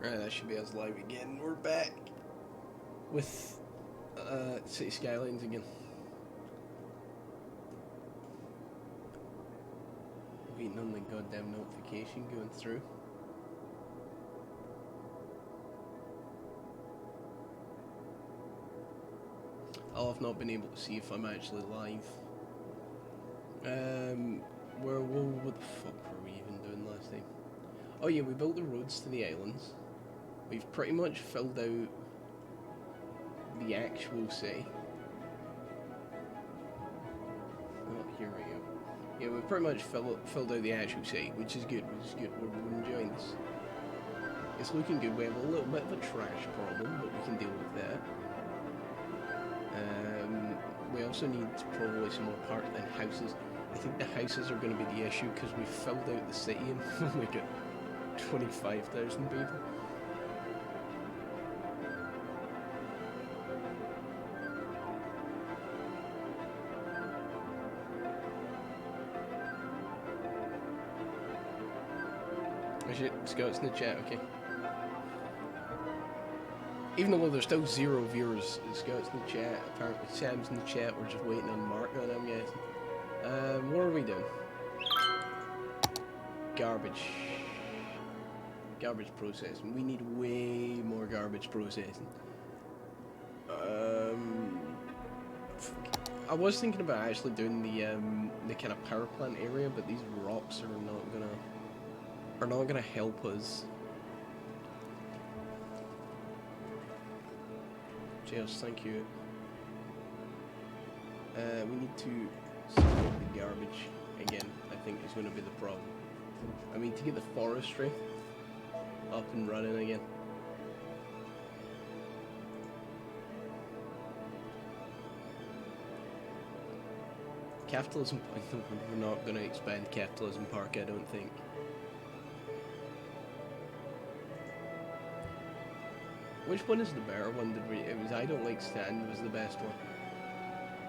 Right, that should be us live again. We're back with City Skylines again. Waiting on the goddamn notification going through. I'll have not been able to see if I'm actually live. What the fuck were we even doing last time? Oh yeah, we built the roads to the islands. We've pretty much filled out the actual city. Oh, here we go. Yeah, we've pretty much filled out the actual city, which is good, We're enjoying this. It's looking good. We have a little bit of a trash problem, but we can deal with that. We also need probably some more park and houses. I think the houses are going to be the issue because we filled out the city and we've only got 25,000 people. Oh shit, Scott's in the chat, okay. Even though there's still 0 viewers, Scott's in the chat, apparently Sam's in the chat, we're just waiting on Mark on, I'm guessing. What are we doing? Garbage processing. We need way more garbage processing. I was thinking about actually doing the kind of power plant area, but these rocks are not gonna help us. Cheers, thank you. We need to separate the garbage again. I think is going to be the problem. I mean, to get the forestry up and running again. Capitalism. We're not going to expand Capitalism Park, I don't think. Which one is the better one? It was I don't like stand was the best one.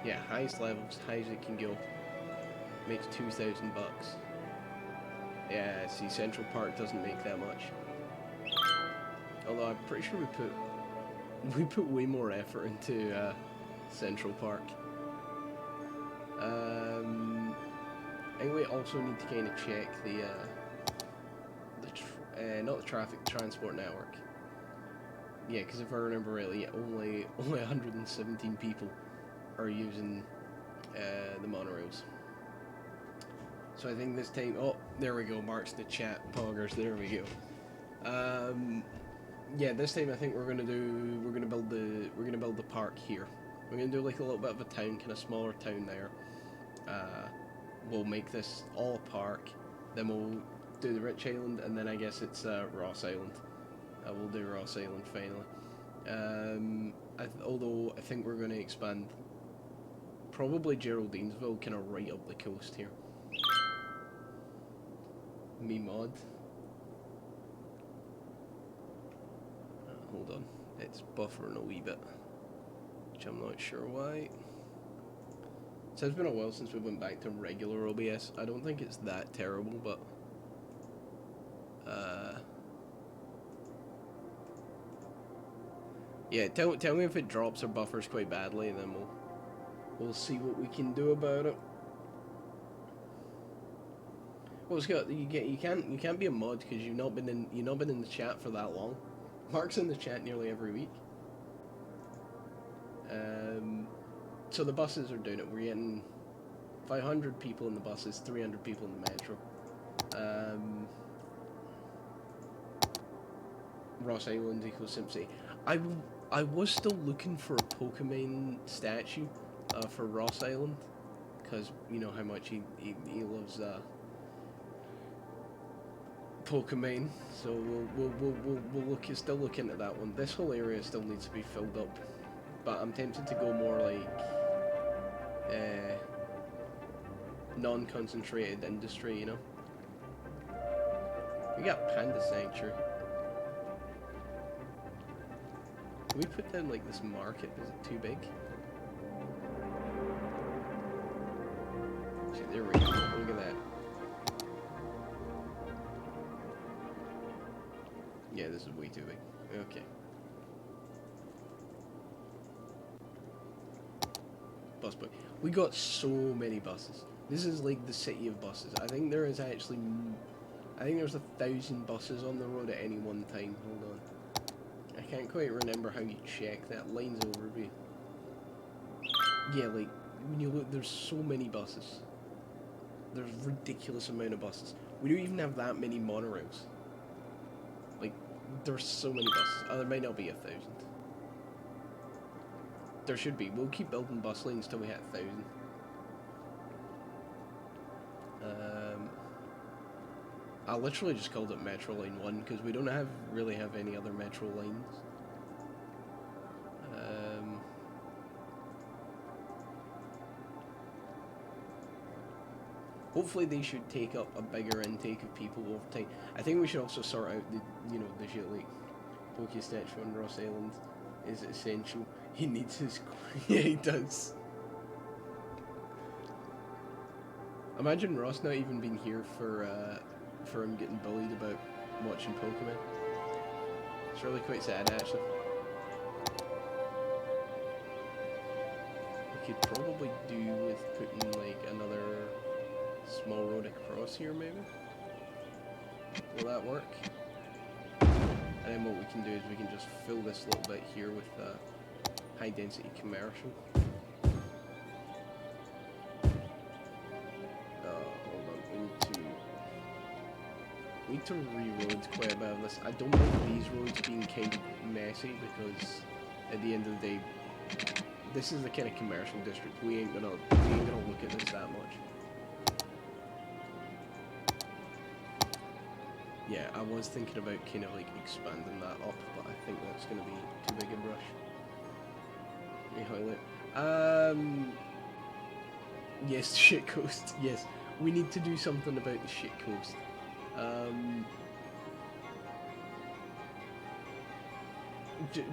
Yeah, highest levels, high as it can go. Makes $2,000. Yeah, see, Central Park doesn't make that much. Although I'm pretty sure we put way more effort into Central Park. I think we also need to kind of check not the traffic, transport network. Yeah, because if I remember rightly, only 117 people are using the monorails. So I think this time, oh, there we go. Mark's in the chat, poggers. There we go. Yeah, this time I think we're gonna build the park here. We're gonna do like a little bit of a town, kind of smaller town there. We'll make this all a park. Then we'll do the Rich Island, and then I guess it's Ross Island. We'll do Ross Island finally. Although I think we're going to expand probably Geraldinesville, kind of right up the coast here. Me mod. Hold on, it's buffering a wee bit, which I'm not sure why. So it's been a while since we went back to regular OBS. I don't think it's that terrible, but yeah, tell me if it drops or buffers quite badly, and then we'll see what we can do about it. Well, Scott, you can't be a mod because you've not been in the chat for that long. Mark's in the chat nearly every week. So the buses are doing it. We're getting 500 people in the buses, 300 people in the metro. Ross Island equals Simpsy. I was still looking for a Pokemon statue for Ross Island, because you know how much he loves Pokemon. So we'll still look into that one. This whole area still needs to be filled up, but I'm tempted to go more like non-concentrated industry. You know, we got Panda Sanctuary. Can we put down like this market? Is it too big? See, there we go. Look at that. Yeah, this is way too big. Okay. Bus boy. We got so many buses. This is like the city of buses. I think there is actually... I think there's 1,000 buses on the road at any one time. Hold on. I can't quite remember how you check that. Lines overview. Yeah, like, when you look, there's so many buses. There's a ridiculous amount of buses. We don't even have that many monorails. Like, there's so many buses. Oh, there might not be 1,000. There should be. We'll keep building bus lanes till we hit 1,000. I literally just called it Metro Line 1 because we don't really have any other metro lines. Hopefully they should take up a bigger intake of people over time. I think we should also sort out the, the shit like Poke Statue on Ross Island is essential. He needs his... yeah, he does. Imagine Ross not even being here for him getting bullied about watching Pokemon. It's really quite sad, actually. We could probably do with putting like another small road across here, maybe? Will that work? And then what we can do is we can just fill this little bit here with high density commercial. Hold on, we need to re-road quite a bit of this. I don't like these roads being kind of messy because at the end of the day, this is the kind of commercial district. We ain't gonna look at this that much. Yeah, I was thinking about kind of like expanding that up, but I think that's gonna be too big a brush. Highlight. Yes, shit coast. Yes, we need to do something about the shit coast.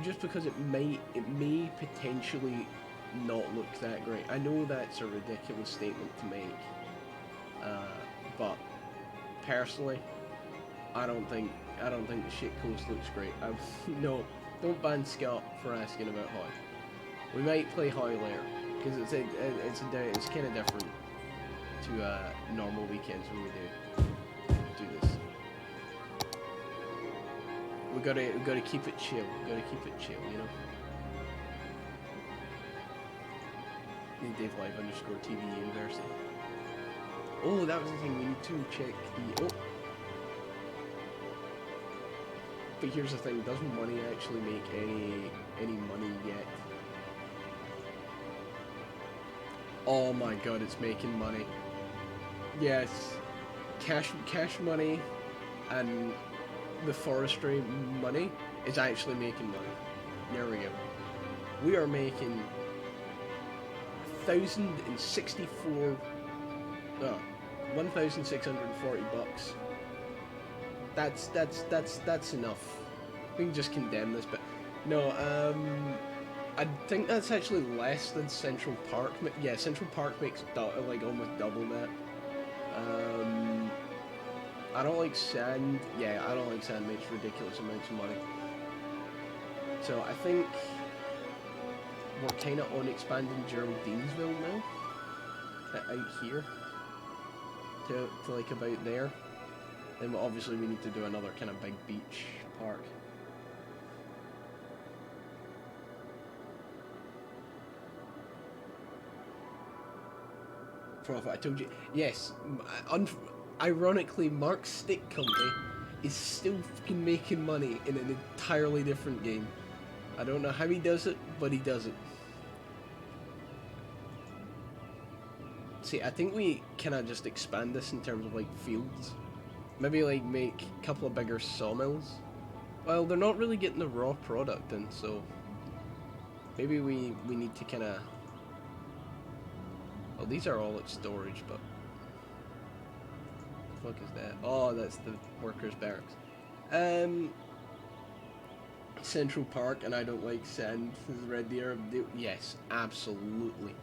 Just because it may potentially not look that great. I know that's a ridiculous statement to make, but personally, I don't think the shit coast looks great. No, don't ban Scott for asking about Hoy. We might play Hoy later because it's kind of different to normal weekends when we do this. We gotta keep it chill. You know. Dave Live _TV University. Oh, that was the thing. We need to check the. Oh. But here's the thing, does money actually make any money yet? Oh my god, it's making money. Yes. Cash money and the forestry money is actually making money. There we go. We are making 1,640 bucks. That's enough. We can just condemn this, but no, I think that's actually less than Central Park. Yeah, Central Park makes like almost double that. I don't like sand. Yeah, I don't like sand. Makes ridiculous amounts of money. So I think we're kind of on expanding Geraldinesville now. Out here to like about there. Then obviously we need to do another kind of big beach park. Profit, I told you. Yes, ironically, Mark's Stick Company is still fucking making money in an entirely different game. I don't know how he does it, but he does it. See, I think we kind of just expand this in terms of like fields. Maybe like make a couple of bigger sawmills. Well, they're not really getting the raw product in, so maybe we need to kind of. Well, these are all at storage, but what the fuck is that? Oh, that's the workers' barracks. Central Park, and I don't like sand. This is Red Deer. Yes, absolutely.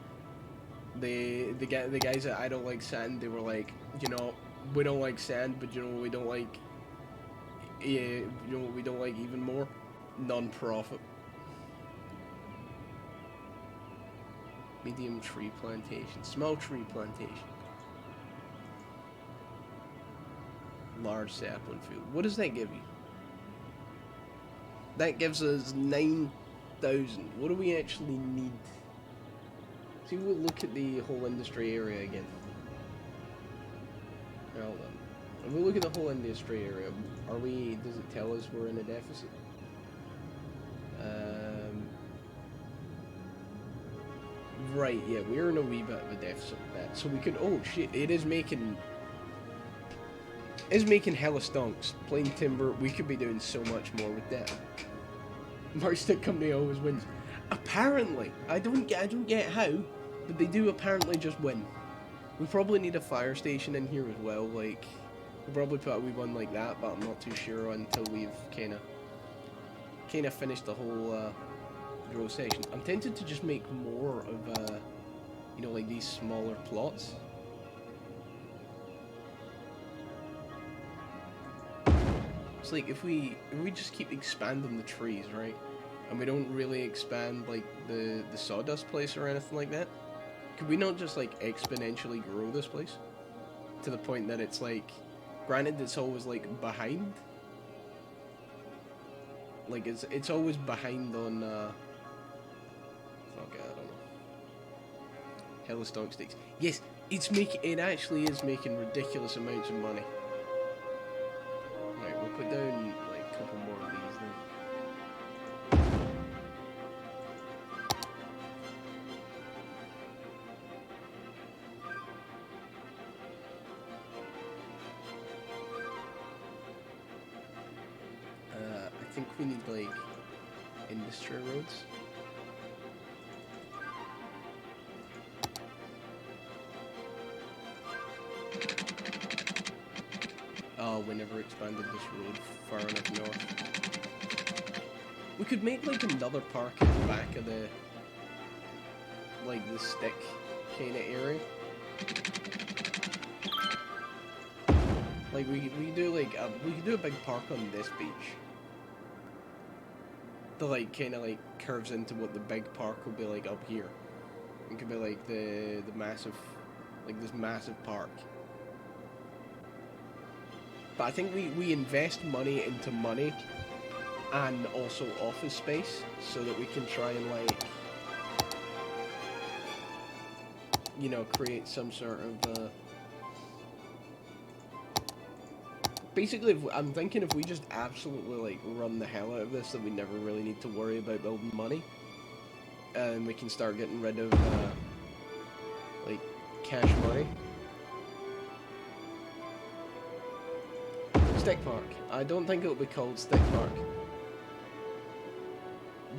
The guys that I don't like sand, they were like, we don't like sand, but we don't like Yeah, you know what we don't like even more? Non-profit. Medium tree plantation. Small tree plantation. Large sapling field. What does that give you? That gives us 9,000. What do we actually need? See, we'll look at the whole industry area again. Hold on. If we look at the whole industry area, are we? Does it tell us we're in a deficit? Right. Yeah, we're in a wee bit of a deficit with that. So we could. Oh shit! It is making. It's making hella stonks. Plain timber. We could be doing so much more with that. Markstick Company always wins. Apparently, I don't get how, but they do apparently just win. We probably need a fire station in here as well. Like, we'll probably put a wee one like that, but I'm not too sure until we've kind of finished the whole grow section. I'm tempted to just make more of you know, like these smaller plots. It's like if we just keep expanding the trees, right? And we don't really expand like the sawdust place or anything like that. Could we not just like exponentially grow this place to the point that it's like, granted it's always like behind, like it's always behind on okay, I don't know. Hella stonk sticks. Yes, it actually is making ridiculous amounts of money. Right, we'll put down like a couple more of these then. I think we need like industry roads. Oh, we never expanded this road far enough north. We could make like another park at the back of the, like the stick kind of area. Like we could do like we could do a big park on this beach. The like kind of like curves into what the big park will be like up here. It could be like the massive, like this massive park. But I think we invest money into money and also office space so that we can try and like, you know, create some sort of basically, I'm thinking if we just absolutely like run the hell out of this, then we never really need to worry about building money, and we can start getting rid of like cash money. Stick Park. I don't think it'll be called Stick Park,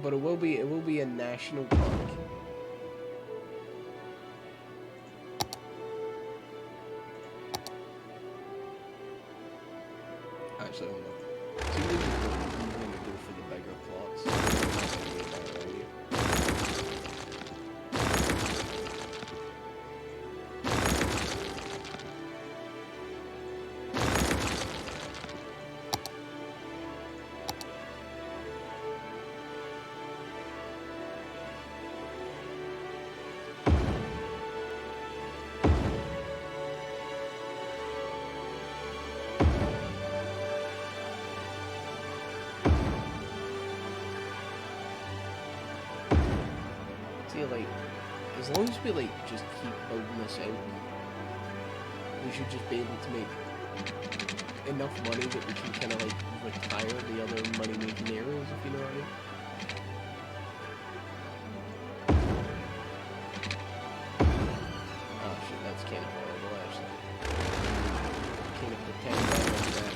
but it will be. It will be a national park. Actually, hold on. See what I'm going to do for the bigger plots. Like, as long as we like just keep building this out, we should just be able to make enough money that we can kind of like retire the other money making areas, if you know what I mean. Oh shit, that's kind of horrible actually. Kind of pretend like that.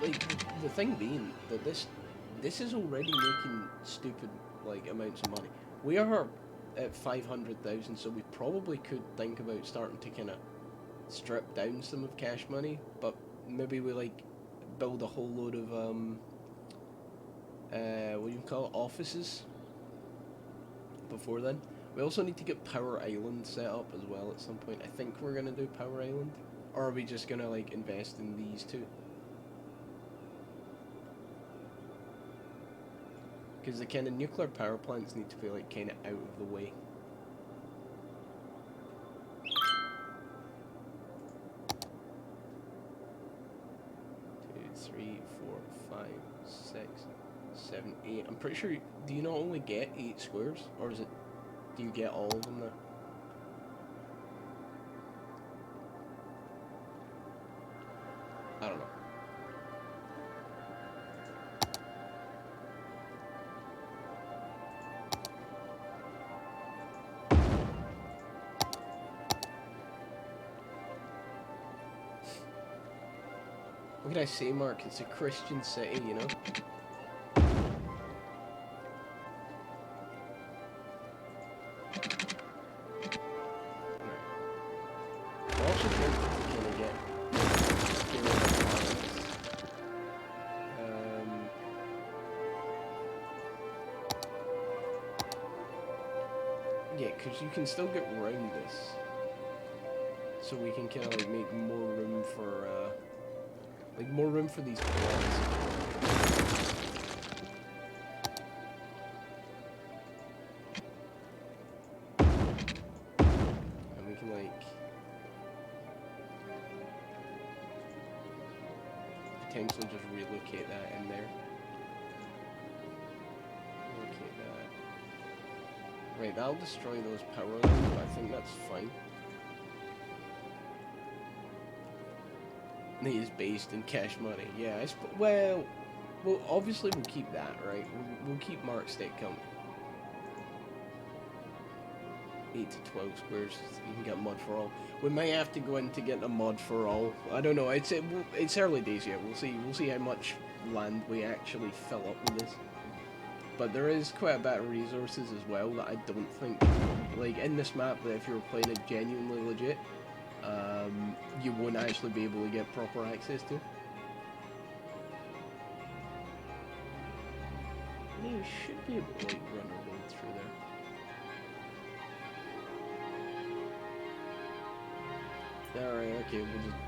Like the thing being that this is already making stupid like amounts of money. We are at 500,000, so we probably could think about starting to kind of strip down some of cash money, but maybe we like build a whole load of what do you call it, offices before then. We also need to get Power Island set up as well at some point. I think we're gonna do Power Island, or are we just gonna like invest in these two? Because the kind of nuclear power plants need to be like kind of out of the way. 2, 3, 4, 5, 6, 7, 8. I'm pretty sure. Do you not only get 8 squares, or is it? Do you get all of them there? I don't know. What can I say, Mark? It's a Christian city, you know? Yeah, because you can still get around this. So we can kind of like make more room for, more room for these plots. And we can like potentially just relocate that in there. Relocate that. Right, that'll destroy those power lines, but I think that's fine. It is based in cash money. Yeah, well, obviously we'll keep that, right? We'll keep Mark State Company. 8 to 12 squares. You can get mud for all. We may have to go into getting a mud for all. I don't know. It's early days yet. We'll see. We'll see how much land we actually fill up with this. But there is quite a bit of resources as well that I don't think, like in this map, that if you were playing it genuinely legit, you won't actually be able to get proper access to. Yeah, you should be able to like run a road through there. Alright, okay, we'll just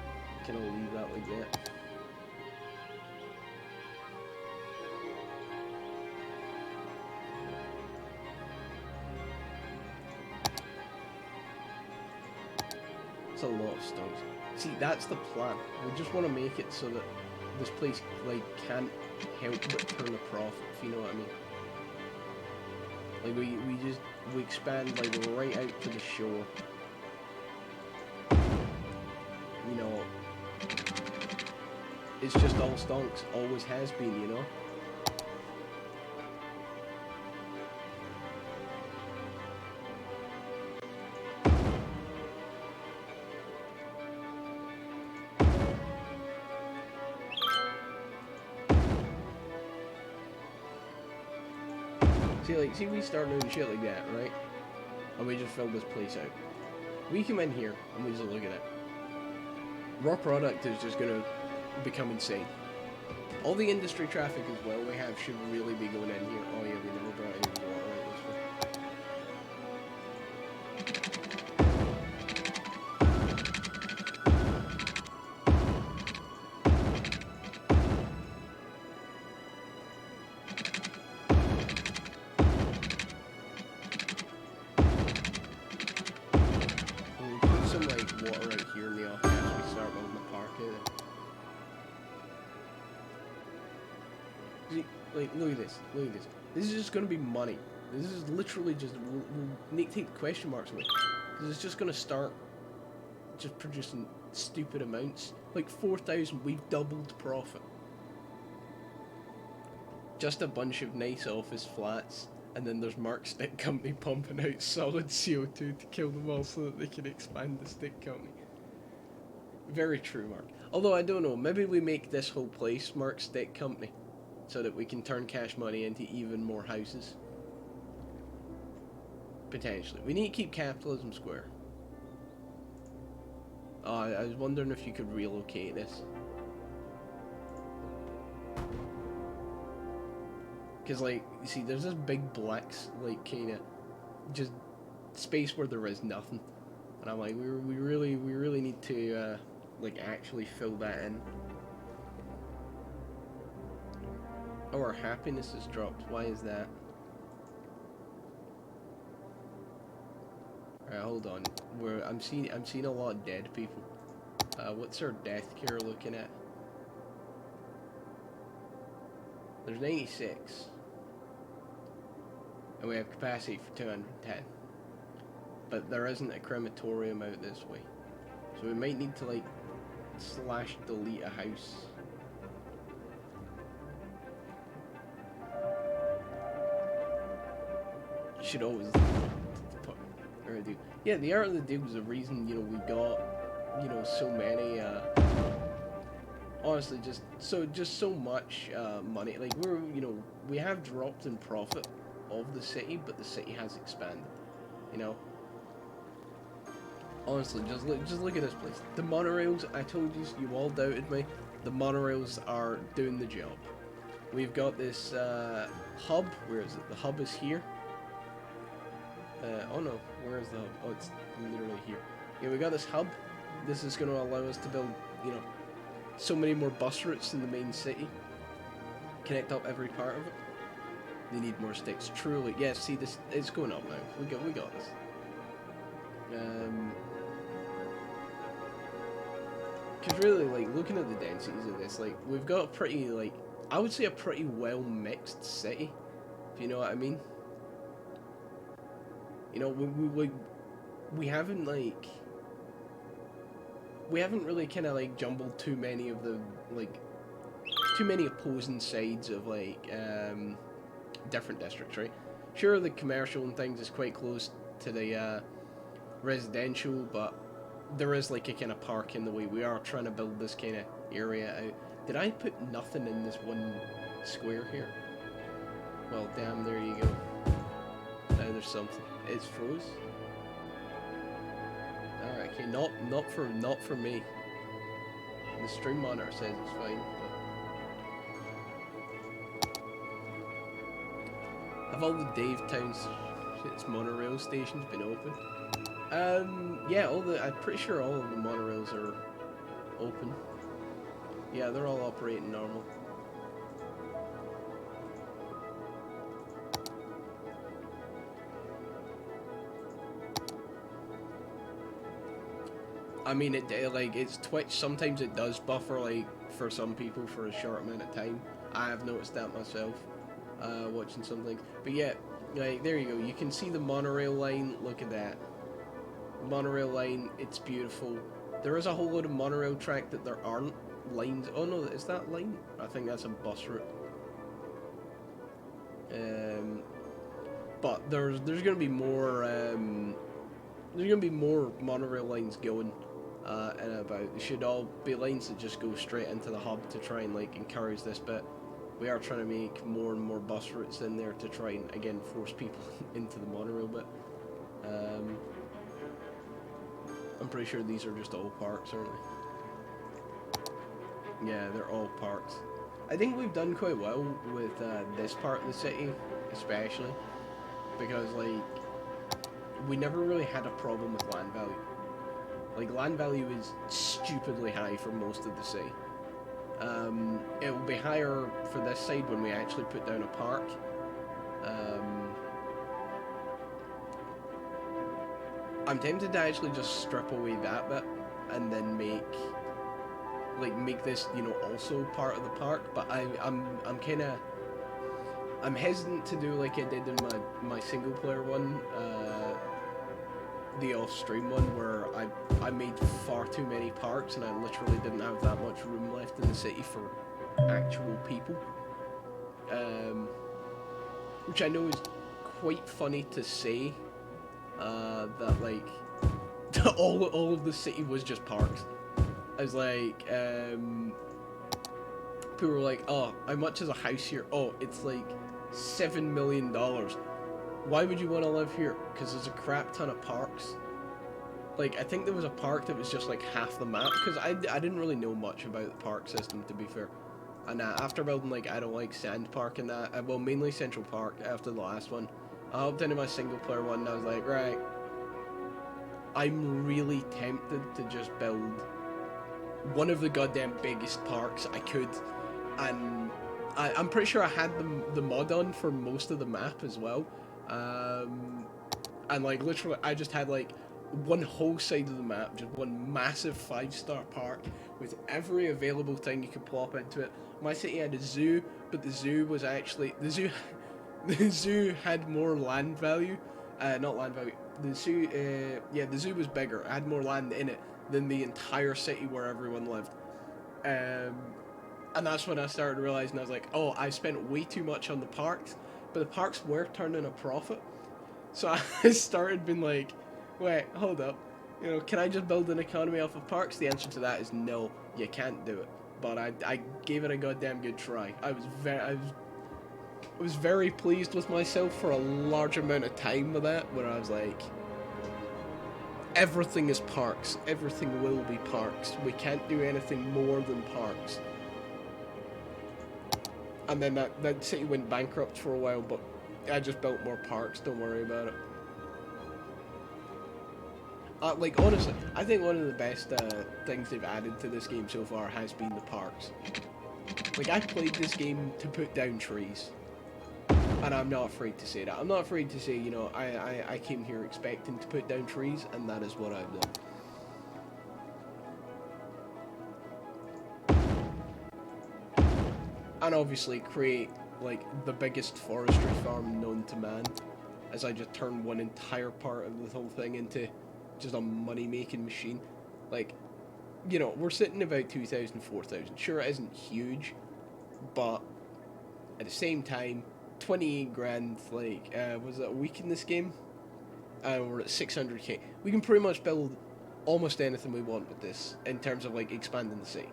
kind of leave that like that. It's a lot of stones. See, that's the plan. We just want to make it so that this place like can't help but turn a profit, if you know what I mean. Like we expand like right out to the shore. You know, it's just all stonks, always has been, you know. See, we start doing shit like that, right? And we just fill this place out. We come in here and we just look at it. Raw product is just gonna become insane. All the industry traffic as well we have should really be going in here. Oh yeah, we never brought any water out this way. Water out here in the off chance we start building the park out there. See, like, look at this, look at this. This is just going to be money. This is literally just, we'll need to take the question marks away. Because it's just going to start just producing stupid amounts. Like 4,000, we've doubled profit. Just a bunch of nice office flats. And then there's Mark Stick Company pumping out solid CO2 to kill them all so that they can expand the stick company. Very true, Mark. Although I don't know, maybe we make this whole place Mark Stick Company so that we can turn cash money into even more houses. Potentially. We need to keep capitalism square. Oh, I was wondering if you could relocate this. Because, like, you see, there's this big black, like, kind of just space where there is nothing. And I'm like, we really need to, like, actually fill that in. Oh, our happiness has dropped. Why is that? Alright, hold on. I'm seeing a lot of dead people. What's our death care looking at? There's 96. And we have capacity for 210. But there isn't a crematorium out this way. So we might need to, like, / delete a house. Should always put, or do. Yeah, the art of the deal is the reason, you know, we got, you know, so many, honestly, just so much, money. Like, we have dropped in profit of the city, but the city has expanded, you know. Honestly, just look at this place. The monorails, I told you, you all doubted me. The monorails are doing the job. We've got this, hub. Where is it? The hub is here. Oh no, where is the hub? Oh, it's literally here. Yeah, we got this hub. This is going to allow us to build, you know, so many more bus routes in the main city. Connect up every part of it. They need more sticks. Truly, yes. See, this it's going up now. We got this. Because really, like, looking at the densities of this, like, we've got a pretty, like, I would say a pretty well mixed city, if you know what I mean. You know, we haven't, like, we haven't really kind of, like, jumbled too many of the, like, too many opposing sides of, like, different districts, right? Sure, the commercial and things is quite close to the, residential, but there is, like, a kind of park in the way. We are trying to build this kind of area out. Did I put nothing in this one square here? Well, damn, there you go. Now there's something. It's froze. Alright, okay, not for me. The stream monitor says it's fine, but have all the Dave Towns monorail stations been open? Yeah, I'm pretty sure all of the monorails are open. Yeah, they're all operating normal. I mean, it's Twitch. Sometimes it does buffer, like, for some people for a short amount of time. I have noticed that myself, watching some things. But yeah, like, there you go. You can see the monorail line. Look at that. Monorail line, it's beautiful. There is a whole load of monorail track that there aren't lines. Oh no, is that line? I think that's a bus route. But there's gonna be more monorail lines going and about. There should all be lines that just go straight into the hub to try and, like, encourage this bit. We are trying to make more and more bus routes in there to try and, again, force people into the monorail bit. I'm pretty sure these are just all parks, aren't they? Yeah, they're all parks. I think we've done quite well with this part of the city, especially, because, like, we never really had a problem with land value. Like, land value is stupidly high for most of the city. It will be higher for this side when we actually put down a park. I'm tempted to actually just strip away that bit and then make this, you know, also part of the park. But I'm hesitant to do like I did in my single player one, the off-stream one, where I made far too many parks and I literally didn't have that much room left in the city for actual people. Which I know is quite funny to say, that, like, all of the city was just parks. I was like, people were like, oh, how much is a house here? Oh, it's like $7 million. Why would you want to live here? Because there's a crap ton of parks. Like, I think there was a park that was just like half the map, because I didn't really know much about the park system, to be fair. And after building, like, I don't like Sand Park and that, well, mainly Central Park after the last one, I hopped into my single player one and I was like, right, I'm really tempted to just build one of the goddamn biggest parks I could, and I'm pretty sure I had the mod on for most of the map as well, and like literally I just had like one whole side of the map, just one massive 5-star park with every available thing you could plop into it. My city had a zoo, but the zoo was actually the zoo had more land value, not land value. The zoo, yeah, the zoo was bigger. It had more land in it than the entire city where everyone lived. And that's when I started realizing, I was like, oh, I spent way too much on the parks, but the parks were turning a profit. So I started being like, wait, hold up. You know, can I just build an economy off of parks? The answer to that is no, you can't do it. But I gave it a goddamn good try. I was very pleased with myself for a large amount of time with that, where I was like, everything is parks. Everything will be parks. We can't do anything more than parks. And then that city went bankrupt for a while, but I just built more parks, don't worry about it. Like, honestly, I think one of the best things they've added to this game so far has been the parks. Like, I played this game to put down trees. And I'm not afraid to say that. I'm not afraid to say, you know, I came here expecting to put down trees, and that is what I've done. And obviously create, like, the biggest forestry farm known to man, as I just turn one entire part of the whole thing into just a money-making machine. Like, you know, we're sitting about 2,000, 4,000. Sure, it isn't huge, but at the same time, 28 grand, like, was it a week in this game? And we're at 600k. We can pretty much build almost anything we want with this, in terms of, like, expanding the city.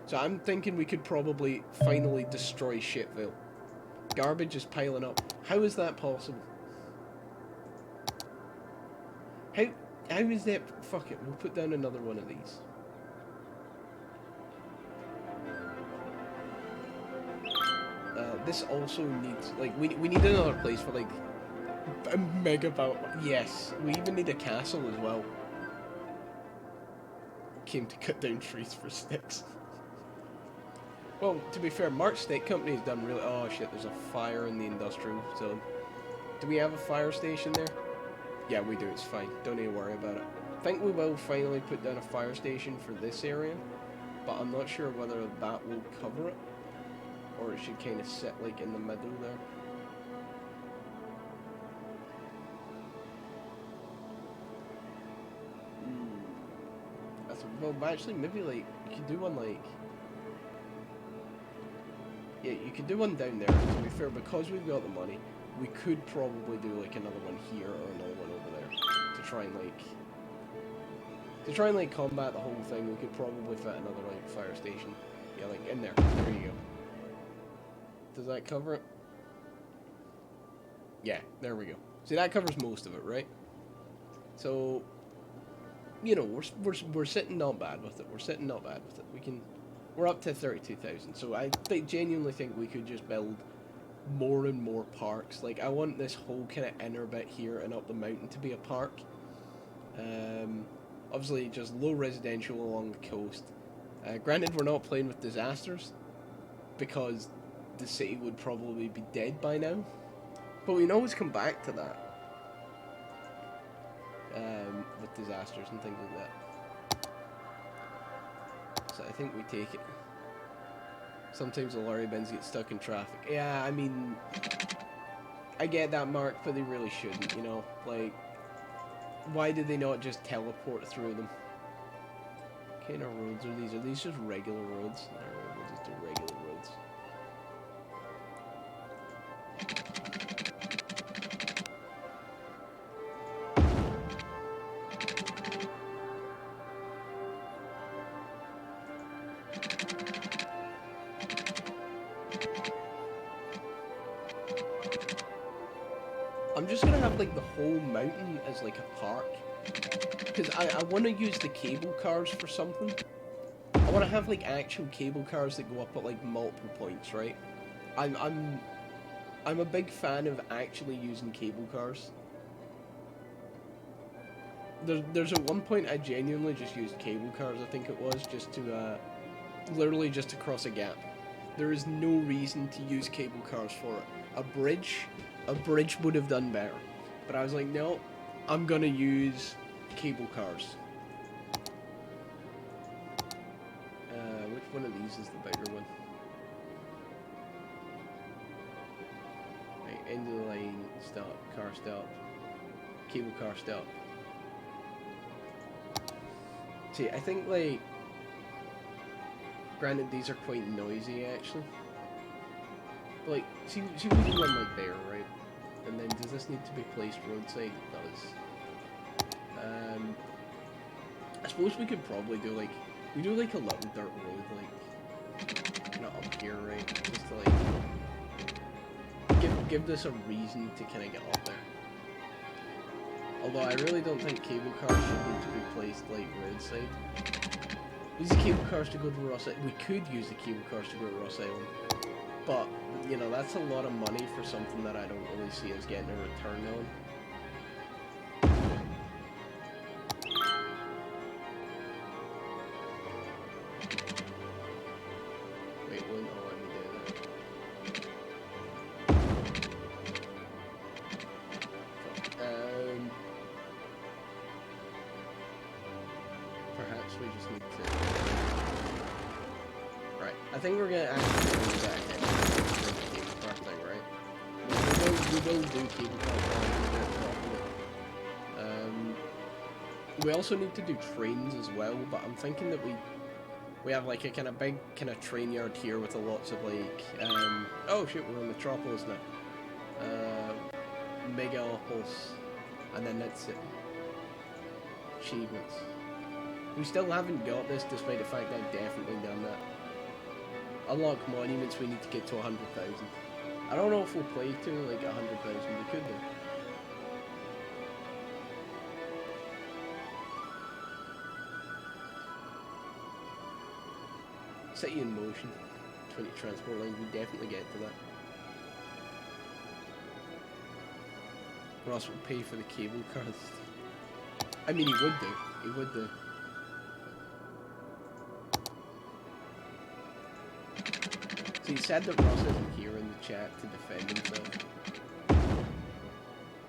So I'm thinking we could probably finally destroy Shitville. Garbage is piling up. How is that possible? How is that? Fuck it, we'll put down another one of these. This also needs, like, we need another place for, like, a mega bout. Yes, we even need a castle as well. Came to cut down trees for sticks. Well, to be fair, Mark Stick Company's done really... Oh shit, there's a fire in the industrial zone. Do we have a fire station there? Yeah, we do, it's fine. Don't need to worry about it. I think we will finally put down a fire station for this area, but I'm not sure whether that will cover it, or it should kind of sit, like, in the middle there. Well, actually, maybe, like, you could do one, like... Yeah, you could do one down there, to be fair, because we've got the money, we could probably do, like, another one here or another one over there, to try and, like, combat the whole thing. We could probably fit another, like, fire station. Yeah, like, in there. There you go. Does that cover it? Yeah, there we go. See, that covers most of it, right? So... You know, we're sitting not bad with it. We're sitting not bad with it. We're up to 32,000. So I genuinely think we could just build more and more parks. Like, I want this whole kind of inner bit here and up the mountain to be a park. Obviously, just low residential along the coast. Granted, we're not playing with disasters, because the city would probably be dead by now. But we can always come back to that. With disasters and things like that. So I think we take it. Sometimes the lorry bins get stuck in traffic. Yeah, I mean, I get that, Mark, but they really shouldn't, you know? Like, why did they not just teleport through them? What kind of roads are these? Are these just regular roads? No, we'll just do regular roads. I'm just gonna have like the whole mountain as like a park. Because I want to use the cable cars for something. I want to have like actual cable cars that go up at like multiple points, right? I'm I'm I'm a big fan of actually using cable cars. There's at one point I genuinely just used cable cars, I think it was, just to literally just to cross a gap. There is no reason to use cable cars for it. A bridge would have done better. But I was like, no, I'm gonna use cable cars. Which one of these is the bigger one? Right, end of the line, stop, car stop, cable car stop. See, I think like, granted these are quite noisy actually. But like, see we do one like there, right? And then does this need to be placed roadside? It does. I suppose we could probably do like, we do like a little dirt road, like, not up here, right? Just to like, give this a reason to kind of get up there. Although I really don't think cable cars should need to be placed like roadside. Use the cable cars to go to Ross Island. We could use the cable cars to go to Ross Island. But, you know, that's a lot of money for something that I don't really see us getting a return on. Wait, let me do that. Perhaps we just need to... Right, I think we're gonna actually do that again. The cable car thing, right? We will do cable car properly. We also need to do trains as well, but I'm thinking that we have like a kind of big kind of train yard here with a lots of like oh shit, we're in Metropolis now. Megalopolis, and then that's it. Achievements. We still haven't got this, despite the fact that I've definitely done that. Unlock monuments, we need to get to 100,000. I don't know if we'll play to like 100,000, we could do. City in motion, 20 transport lines, we definitely get to that. Ross will pay for the cable cars. I mean, he would do. He would do. So he said that Ross isn't here in the chat to defend himself.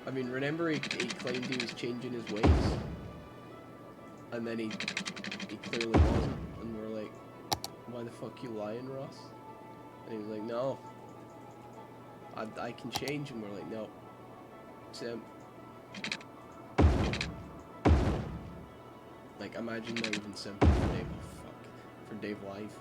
I mean, remember he claimed he was changing his ways? And then he clearly wasn't. And we're like, why the fuck you lying, Ross? And he was like, no. I can change. And we're like, no. Sim. Like, imagine not even simple for Dave. Oh, fuck. For Dave Live.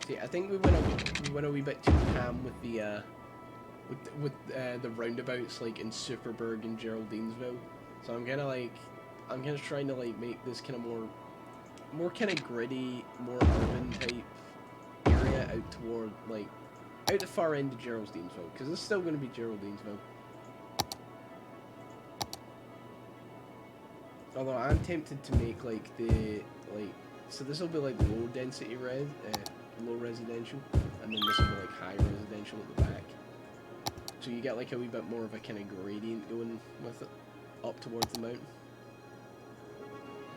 See, I think we went a wee bit too ham with the the roundabouts like in Superburg and Geraldinesville. So I'm kind of trying to like make this kind of more kind of gritty, more urban type area out toward like out the far end of Geraldinesville, because it's still going to be Geraldinesville. Although I'm tempted to make like so this will be like low density low residential, and then this will be like high residential at the back. So you get like a wee bit more of a kind of gradient going with it up towards the mountain.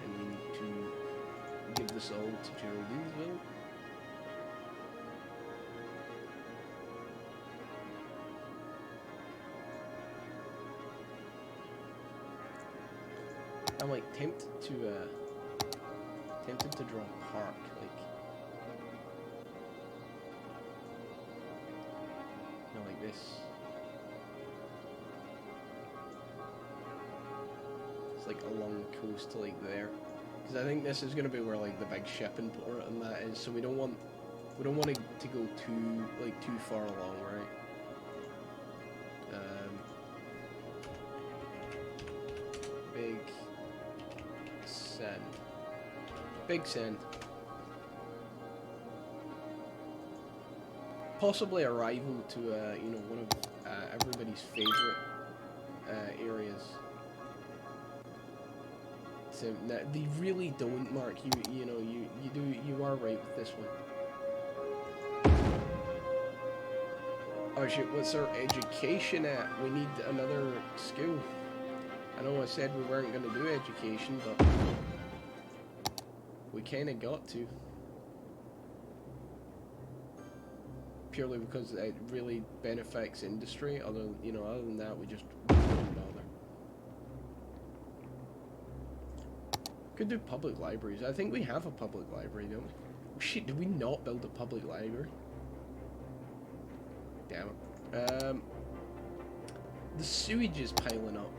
And we need to give this all to Geraldinesville. I'm like tempted to draw a park, like, you know, like this. It's like along the coast to like there, because I think this is going to be where like the big shipping port and that is. So we don't want it to go too far along, right? Big send. Possibly a rival to, you know, one of everybody's favourite areas. So they really don't, Mark. You are right with this one. Oh shit! What's our education at? We need another skill. I know I said we weren't going to do education, but we kind of got to. Purely because it really benefits industry. Other than that, we just wouldn't bother. Could do public libraries. I think we have a public library, don't we? Oh, shit, did we not build a public library? Damn it. The sewage is piling up.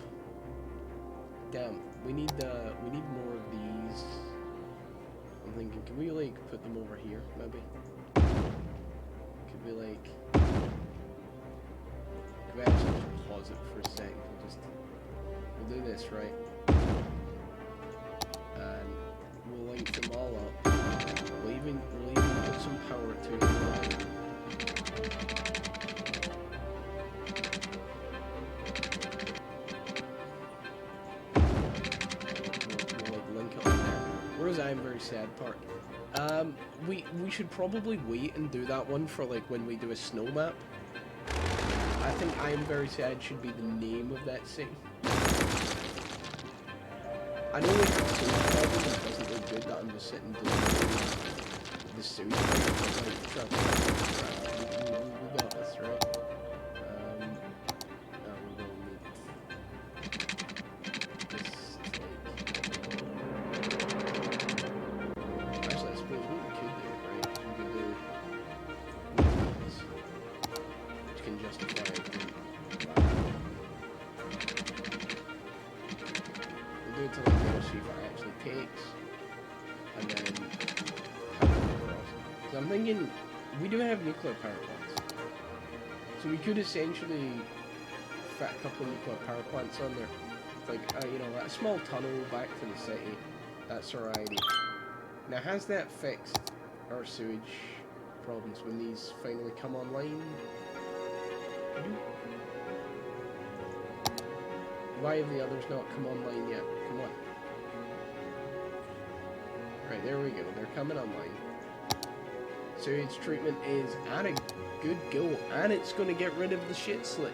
Damn, we need more of these. I'm thinking, can we like put them over here, maybe? Could we like... Could we actually pause it for a second? We'll do this, right? And we'll link them all up. We'll even put some power to it. We'll like link up in there. Whereas I'm very sad part. We should probably wait and do that one for like when we do a snow map. I think I Am Very Sad should be the name of that city. I know we have so much problem and it doesn't look good that I'm just sitting doing the suit, but like, we got this, right? Now we will need this, like... Actually, I suppose what we could do, right, we could do this, which can justify it. Do it to like there, see if it actually takes, and then have it across. So I'm thinking we do have nuclear power plants, so we could essentially fit a couple of nuclear power plants on there, like a small tunnel back to the city. That's our idea. Now, has that fixed our sewage problems when these finally come online? Why have the others not come online yet? Come on. Right, there we go. They're coming online. Sewage treatment is at a good go, and it's going to get rid of the shit slick.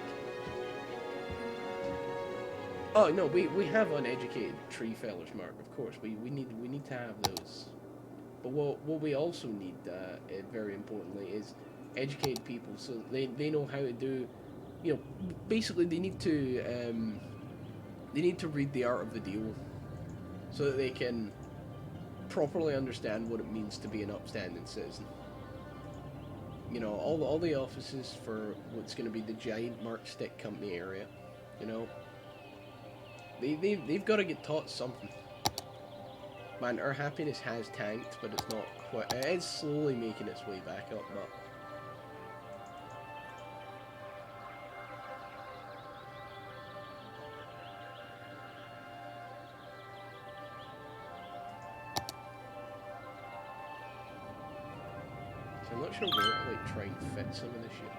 Oh no, we have uneducated tree fellers, Mark. Of course, we need to have those. But what we also need, very importantly, is educated people so they know how to do. Basically they need to. They need to read the art of the deal so that they can properly understand what it means to be an upstanding citizen. All the offices for what's going to be the giant Mark Stick Company area, they've got to get taught something. Man, our happiness has tanked, but it's not quite... It is slowly making its way back up, but... I'm not sure where to like try and fit some of this shit.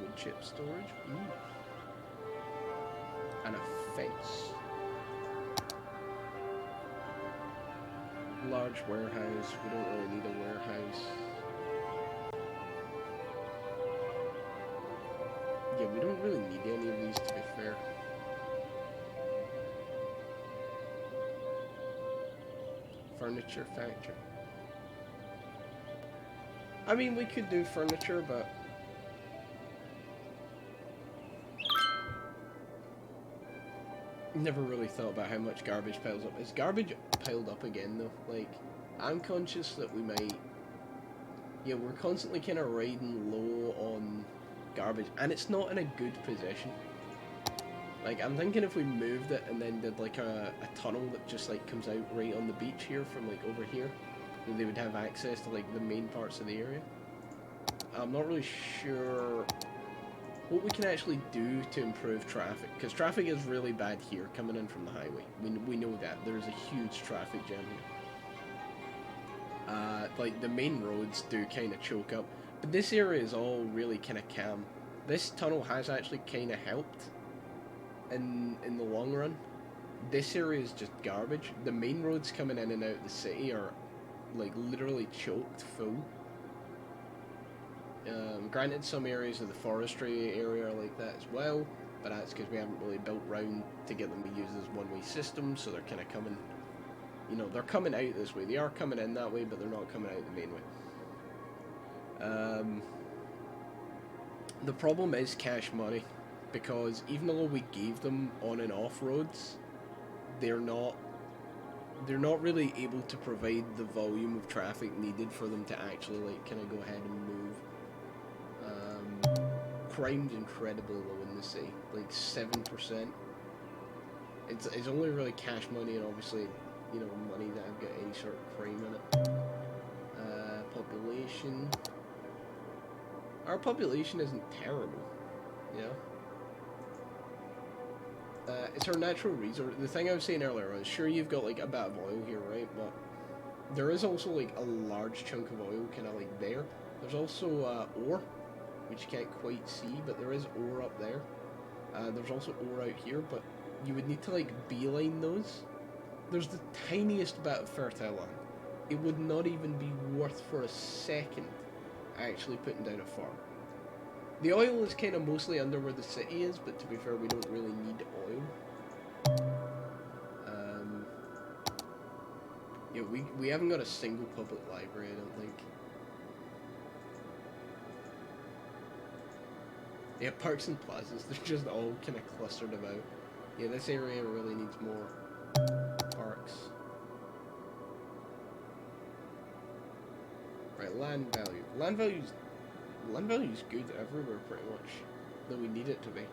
Wood chip storage. And a fence. Large warehouse. We don't really need a warehouse. Yeah, we don't really need any of these, to be fair. Furniture factory. I mean, we could do furniture, but... Never really thought about how much garbage piles up. Is garbage piled up again, though? Like, I'm conscious that we might... Yeah, we're constantly kind of riding low on... garbage, and it's not in a good position. Like, I'm thinking if we moved it and then did like a tunnel that just like comes out right on the beach here from like over here, then they would have access to like the main parts of the area. I'm not really sure what we can actually do to improve traffic, because traffic is really bad here coming in from the highway. We know that there's a huge traffic jam here. Like the main roads do kind of choke up, but this area is all really kind of calm. This tunnel has actually kind of helped in the long run. This area is just garbage. The main roads coming in and out of the city are like literally choked full. Granted, some areas of the forestry area are like that as well, but that's because we haven't really built round to get them to use as one-way systems, so they're kind of coming, you know, they're coming out this way. They are coming in that way, but they're not coming out the main way. The problem is cash money, because even though we gave them on and off roads, they're not really able to provide the volume of traffic needed for them to actually like kind of go ahead and move. Crime's incredibly low in the city, like 7%. It's only really cash money and obviously, you know, money that have got any sort of crime in it. Population. Our population isn't terrible, you know. It's our natural resource. The thing I was saying earlier was, sure, you've got like a bit of oil here, right? But there is also like a large chunk of oil kind of like there. There's also ore, which you can't quite see, but there is ore up there. There's also ore out here, but you would need to like beeline those. There's the tiniest bit of fertile land. It would not even be worth for a second actually putting down a farm. The oil is kind of mostly under where the city is, but to be fair, we don't really need oil. Yeah, we haven't got a single public library, I don't think. Yeah, parks and plazas, they're just all kind of clustered about. Yeah, this area really needs more parks. Right, land value. Land value's good everywhere pretty much, though we need it to be.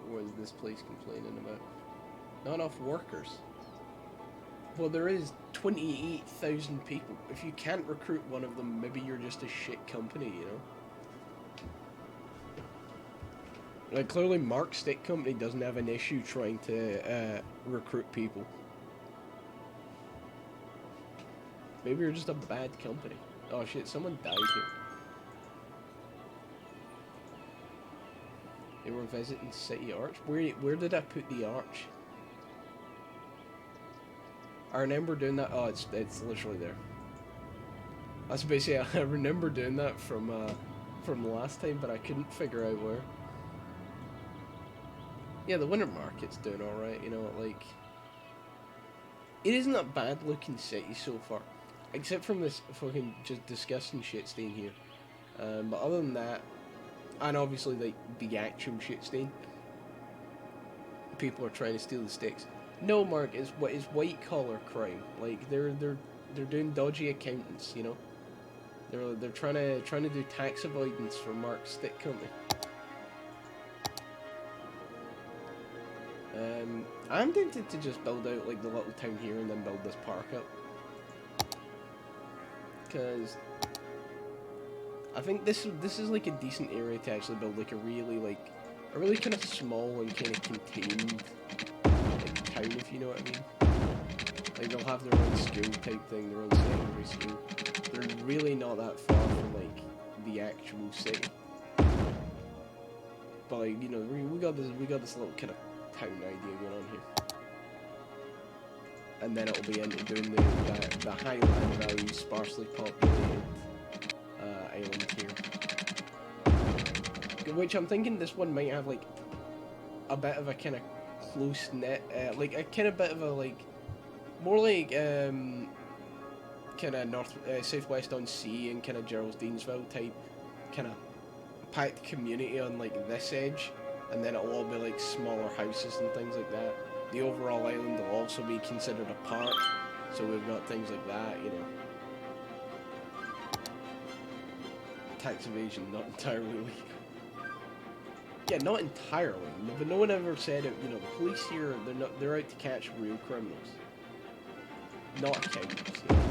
What is this place complaining about? Not enough workers. Well, there is 28,000 people. If you can't recruit one of them, maybe you're just a shit company, you know? Like, clearly Mark's stick company doesn't have an issue trying to recruit people. Maybe you're just a bad company. Oh shit, someone died here. They were visiting City Arch. Where did I put the arch? I remember doing that. Oh, it's literally there. That's basically, I remember doing that from last time, but I couldn't figure out where. Yeah, the winter market's doing all right. You know, like it isn't a bad looking city so far, except from this fucking just disgusting shit stain here. But other than that, and obviously like the actual shit stain, people are trying to steal the sticks. No, Mark, is white collar crime. Like they're doing dodgy accountants, you know. They're trying to do tax avoidance for Mark's stick company. I'm tempted to just build out like the little town here and then build this park up, because I think this is like a decent area to actually build like a really kind of small and kind of contained like town, if you know what I mean. Like they'll have their own school type thing, their own secondary school. They're really not that far from like the actual city. But like, you know, we got this little kind of town idea going on here. And then it'll be into doing the high land value, sparsely populated island here. Which I'm thinking this one might have like a bit of a kind of close knit, like a kind of bit of a like, more like kind of southwest on sea and kind of Geraldine type kind of packed community on like this edge, and then it'll all be like smaller houses and things like that. The overall island will also be considered a park, so we've got things like that, you know. Tax evasion, not entirely legal. Yeah, not entirely, but no one ever said it. You know, the police here, they're out to catch real criminals, not accountants. You know?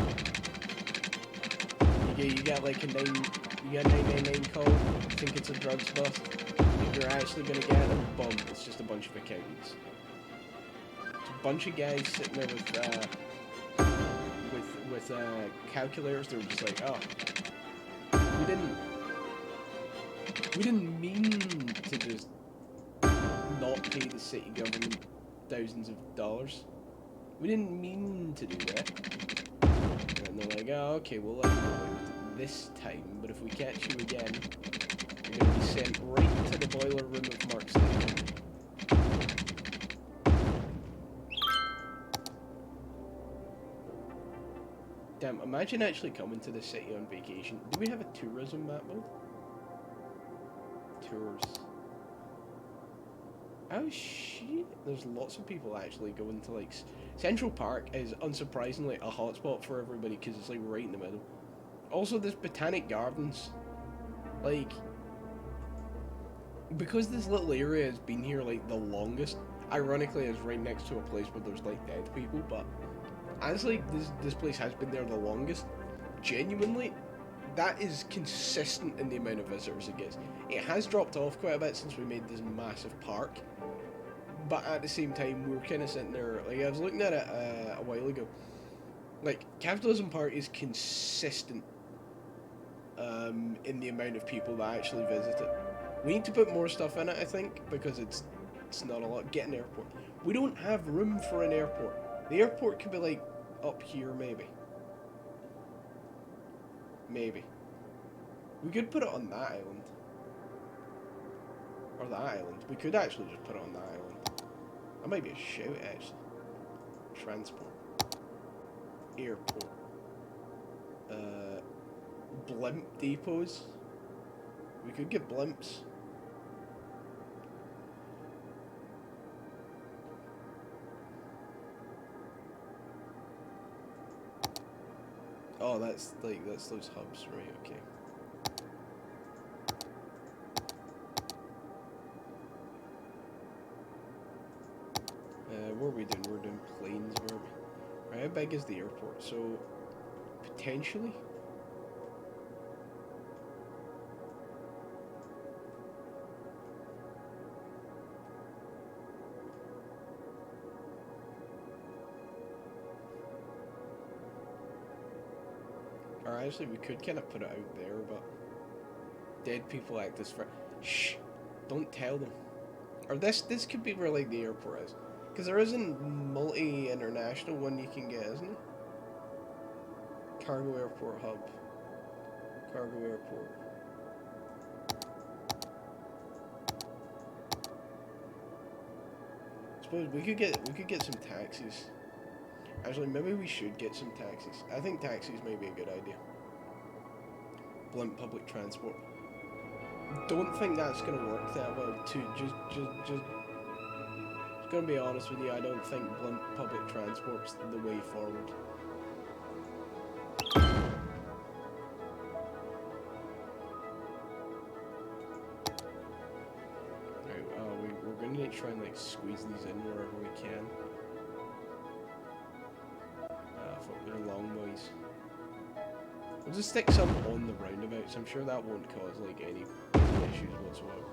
you get like a 999 call, think it's a drugs bust. If you're actually gonna get them, boom, it's just a bunch of accountants. It's a bunch of guys sitting there with calculators. They were just like, oh, we didn't mean to just not pay the city government thousands of dollars. We didn't mean to do that. And they're like, oh, okay, we'll let you go away with it this time, but if we catch you again, you're going to be sent right to the boiler room of Mark Station. Damn, imagine actually coming to the city on vacation. Do we have a tourism map mode? Tours. Oh shit, there's lots of people actually going to like... Central Park is unsurprisingly a hotspot for everybody because it's like right in the middle. Also, there's Botanic Gardens. Like, because this little area has been here like the longest, ironically it's right next to a place where there's like dead people, but as like this place has been there the longest, genuinely, that is consistent in the amount of visitors it gets. It has dropped off quite a bit since we made this massive park, but at the same time, we were kind of sitting there, like, I was looking at it a while ago. Like, Capitalism Park is consistent in the amount of people that actually visit it. We need to put more stuff in it, I think, because it's not a lot. Get an airport. We don't have room for an airport. The airport could be, like, up here, maybe. Maybe. We could put it on that island. Or that island. We could actually just put it on that island. That might be a shout, actually. Transport. Airport. Blimp depots. We could get blimps. Oh, that's those hubs, right? Okay. What are we doing? We're doing planes, were we? Right, how big is the airport? So, potentially? Or actually, we could kind of put it out there, but dead people act as for. Shh! Don't tell them. Or this could be where like the airport is. Because there isn't multi-international one you can get, isn't it? Cargo airport hub. Cargo airport. I suppose we could get some taxis. Actually, maybe we should get some taxis. I think taxis may be a good idea. Blimp public transport. Don't think that's gonna work that well. Just gonna be honest with you, I don't think blimp public transport's the way forward. Right, we're gonna need to try and like squeeze these in wherever we can. Fuck, they're long boys. We'll just stick some on the roundabouts. I'm sure that won't cause like any issues whatsoever.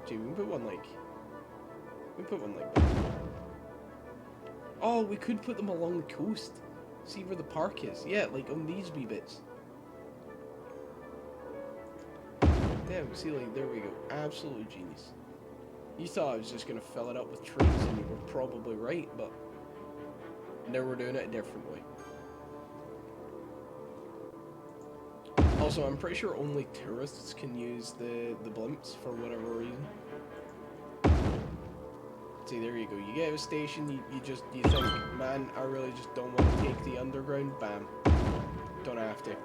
Gee, we can put one like... that. Oh, we could put them along the coast. See where the park is. Yeah, like on these wee bits. Damn, see, like, there we go. Absolute genius. You thought I was just going to fill it up with trees, and you were probably right, but... now we're doing it a different way. Also, I'm pretty sure only tourists can use the blimps for whatever reason. See, there you go. You get to a station, you think, man, I really just don't want to take the underground. Bam. Don't have to.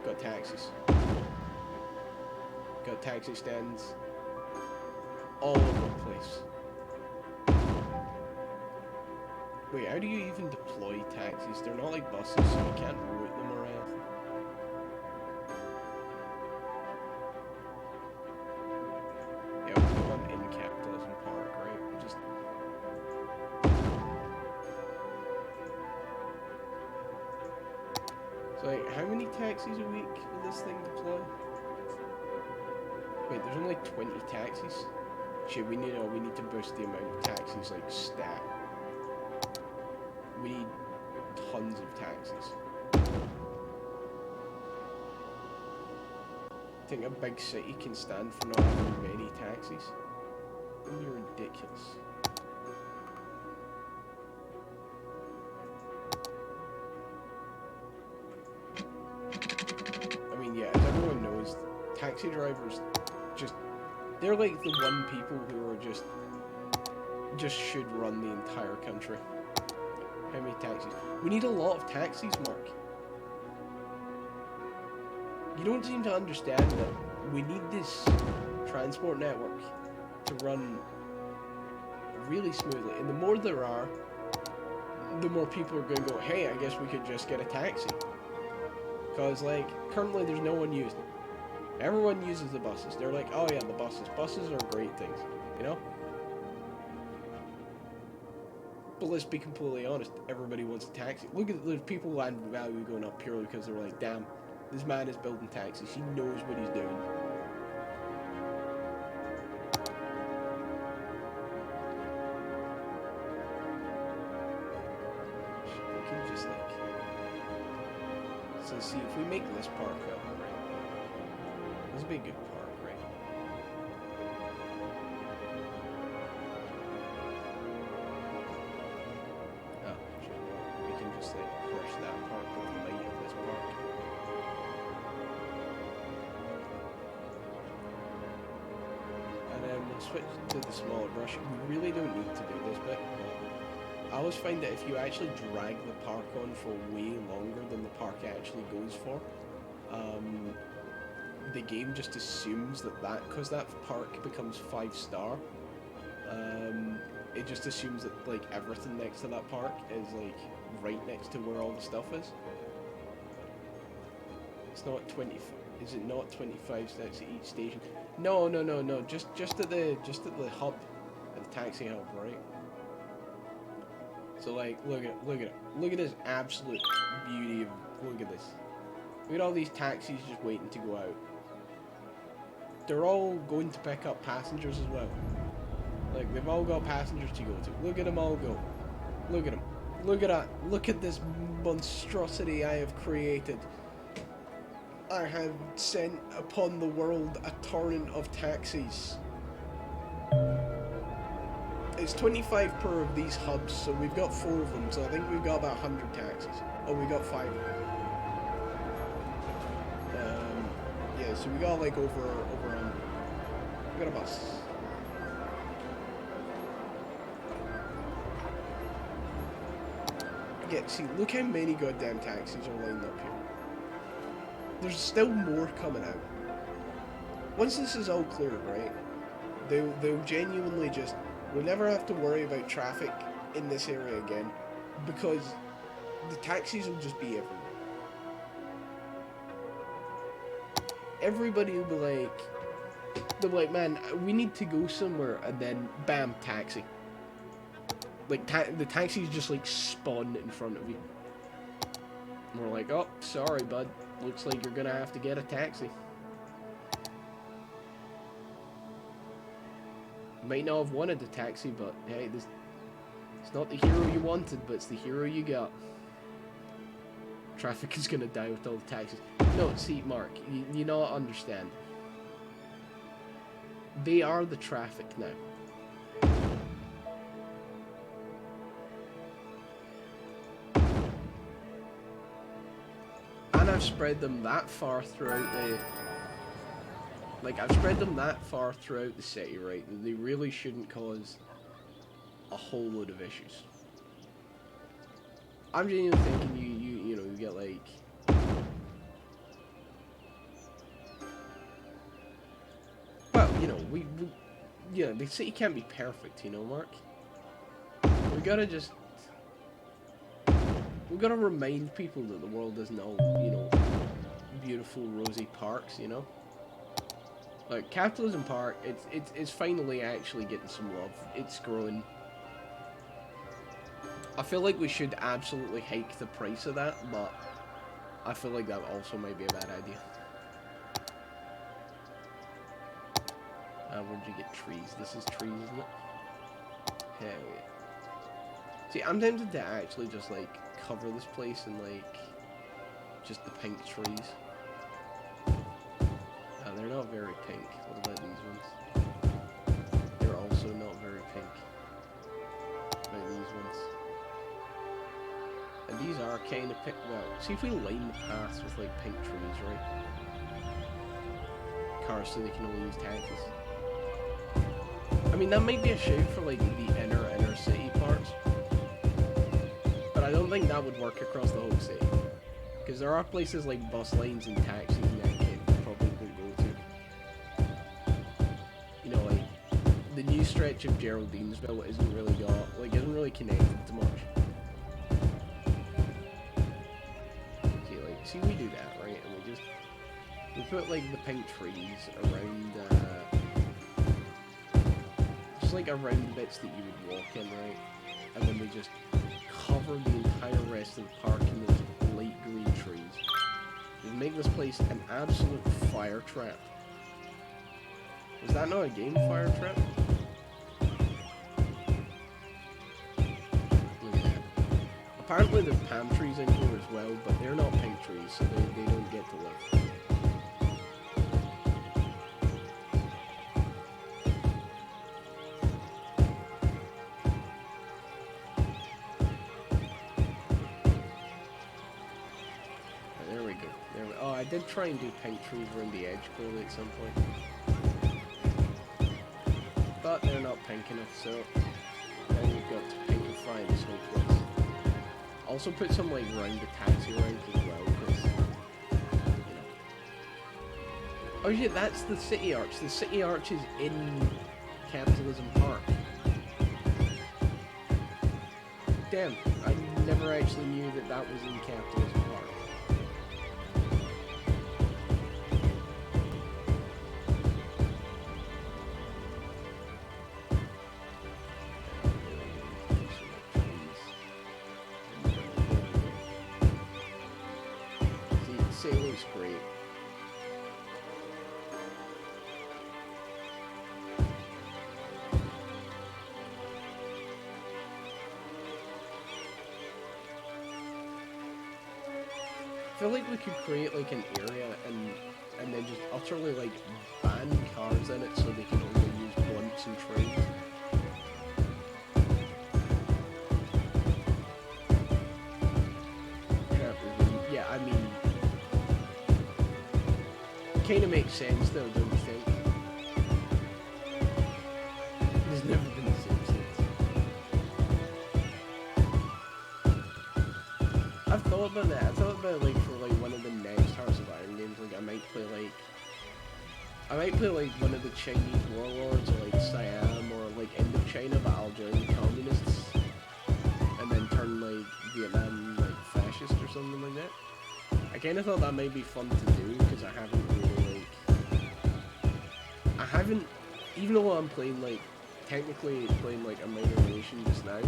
Got taxis. Got taxi stands. All over the place. Wait, how do you even deploy taxis? They're not like buses, so you can't route them around. So like, how many taxis a week will this thing deploy? Wait, there's only 20 taxis? Shit, we need to boost the amount of taxis, like, stat. We need tons of taxis. I think a big city can stand for not having many taxis. That would be ridiculous. I mean, yeah, as everyone knows, taxi drivers they're like the one people who are just should run the entire country. How many taxis? We need a lot of taxis, Mark. You don't seem to understand that we need this transport network to run really smoothly. And the more there are, the more people are going to go, hey, I guess we could just get a taxi. Because, like, currently there's no one using it. Everyone uses the buses. They're like, oh yeah, the buses. Buses are great things, you know? But let's be completely honest, everybody wants a taxi. Look at the people land value going up purely because they're like, damn, this man is building taxis. He knows what he's doing. We can just like... So see, if we make this park up, right? This would be a good park, right? Oh, shit. Well, we can just, like, crush that park with the might of this park. And then we'll switch to the smaller brush. We really don't need to do this bit, but I always find that if you actually drag the park on for way longer than the park actually goes for, the game just assumes that because that park becomes 5-star, it just assumes that like everything next to that park is like right next to where all the stuff is. It's not 20. Is it not 25 steps at each station? No. Just at the hub, at the taxi hub, right? So like, look at this absolute beauty of. Look at this. Look at all these taxis just waiting to go out. They're all going to pick up passengers as well. Like, they've all got passengers to go to. Look at them all go. Look at them. Look at that. Look at this monstrosity I have created. I have sent upon the world a torrent of taxis. It's 25 per of these hubs, so we've got 4 of them, so I think we've got about 100 taxis. Oh, we got 5 of them. Yeah, so we got like over we got a bus. Yeah, see, look how many goddamn taxis are lined up here. There's still more coming out. Once this is all clear, right, they'll genuinely just, we'll never have to worry about traffic in this area again, because the taxis will just be everywhere. Everybody will be like, they'll be like, man, we need to go somewhere, and then bam, taxi. Like, the taxis just like spawn in front of you. And we're like, oh, sorry, bud. Looks like you're gonna have to get a taxi. You might not have wanted a taxi, but hey, it's not the hero you wanted, but it's the hero you got. Traffic is gonna die with all the taxis. No, see, Mark, you not understand. They are the traffic now. And I've spread them that far throughout the... Like, I've spread them that far throughout the city, right? And they really shouldn't cause a whole load of issues. I'm genuinely thinking you know, you get like... Well, you know, you know, the city can't be perfect, you know, Mark? We gotta just... We gotta remind people that the world isn't all, you know, beautiful, rosy parks, you know? Like, Capitalism Park, it's finally actually getting some love. It's growing. I feel like we should absolutely hike the price of that, but I feel like that also might be a bad idea. Where'd you get trees? This is trees, isn't it? Hell yeah. See, I'm tempted to actually just, like, cover this place in, like, just the pink trees. They're not very pink. What about these ones? They're also not very pink. What about these ones? And these are kind of pink. Well, see if we line the paths with, like, pink trees, right? Cars so they can only use taxis. I mean, that might be a shout for, like, the inner city parts. But I don't think that would work across the whole city. Because there are places like bus lines and taxis and that kid probably wouldn't go to. You know, like, the new stretch of Geraldinesville isn't really connected to much. Okay, like, see, we do that, right? And we put, like, the pink trees around, just, like, around the bits that you would walk in, right? And then we just cover the entire rest of the park in those light green trees. Just make this place an absolute fire trap. Is that not a game, Fire Trap? Look at that. Apparently there's palm trees in here as well, but they're not pink trees, so they don't get to live. I did try and do pink trees around the edge clearly at some point. But they're not pink enough, so now we've got to pinkify this whole place. Also put some like round the taxi rank as well, because, you know. Oh yeah, that's the City Arch. The City Arch is in Capitalism Park. Damn, I never actually knew that that was in Capitalism Park. Sailor's great. I feel like we could create like an area and then just utterly like ban cars in it so they can only use blunts and trains. Yeah, I mean, kind of makes sense though, don't you think? There's never been the same sense. I've thought about that. I thought about like for like one of the next Hearts of Iron games, like I might play like one of the Chinese warlords or like Siam or like Indochina, but I'll join the communists and then turn like Vietnam like fascist or something like that. I kind of thought that might be fun to do because I haven't really even though I'm playing like technically playing like a minor nation just now.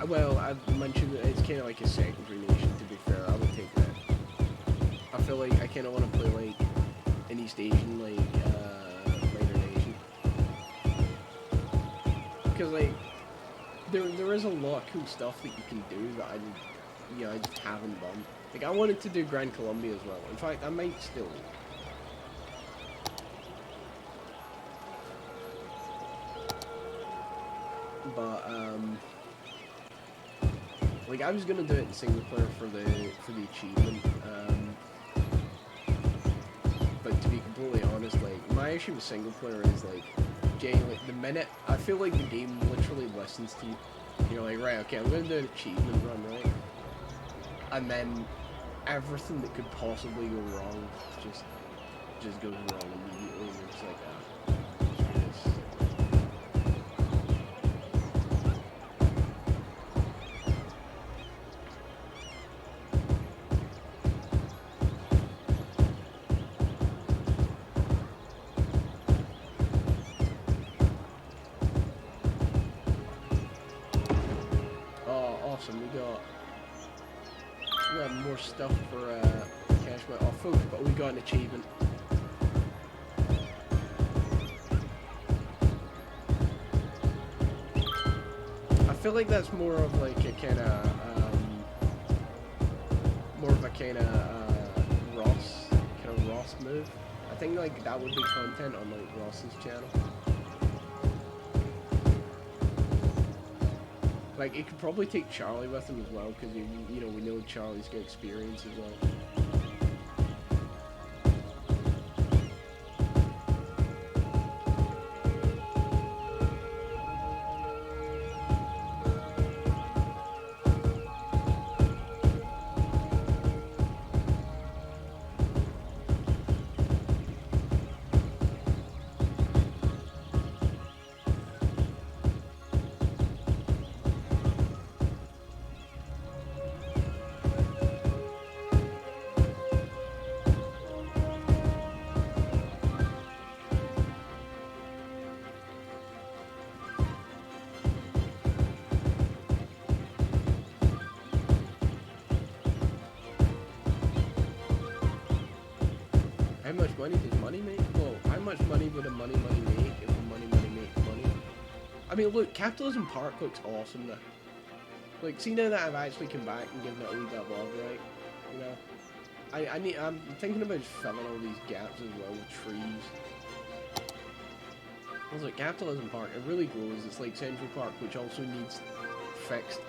Well, I've mentioned that it's kind of like a secondary nation. To be fair, I would take that. I feel like I kind of want to play like an East Asian like minor nation because like there is a lot of cool stuff that you can do that I just haven't done. Like I wanted to do Gran Colombia as well. In fact, I might still. But like I was gonna do it in single player for the achievement. But to be completely honest, like my issue with single player is like, like the minute I feel like the game literally listens to you. You're like, right, okay, I'm gonna do an achievement run, right? And then everything that could possibly go wrong just goes wrong immediately, and you're just like, screw this. Oh, awesome! We got more stuff for cash my off folks, but we got an achievement. I feel like that's more of like a kind of Ross move. I think like that would be content on like Ross's channel. Like, it could probably take Charlie with him as well, because, you know, we know Charlie's got experience as well. How much money does money make? Well, how much money would a money make if a money makes money? I mean, look, Capitalism Park looks awesome now. Like, see now that I've actually come back and given it a wee bit of love, right? You know, I'm thinking about just filling all these gaps as well with trees. I was like, Capitalism Park, it really glows. It's like Central Park, which also needs fixed.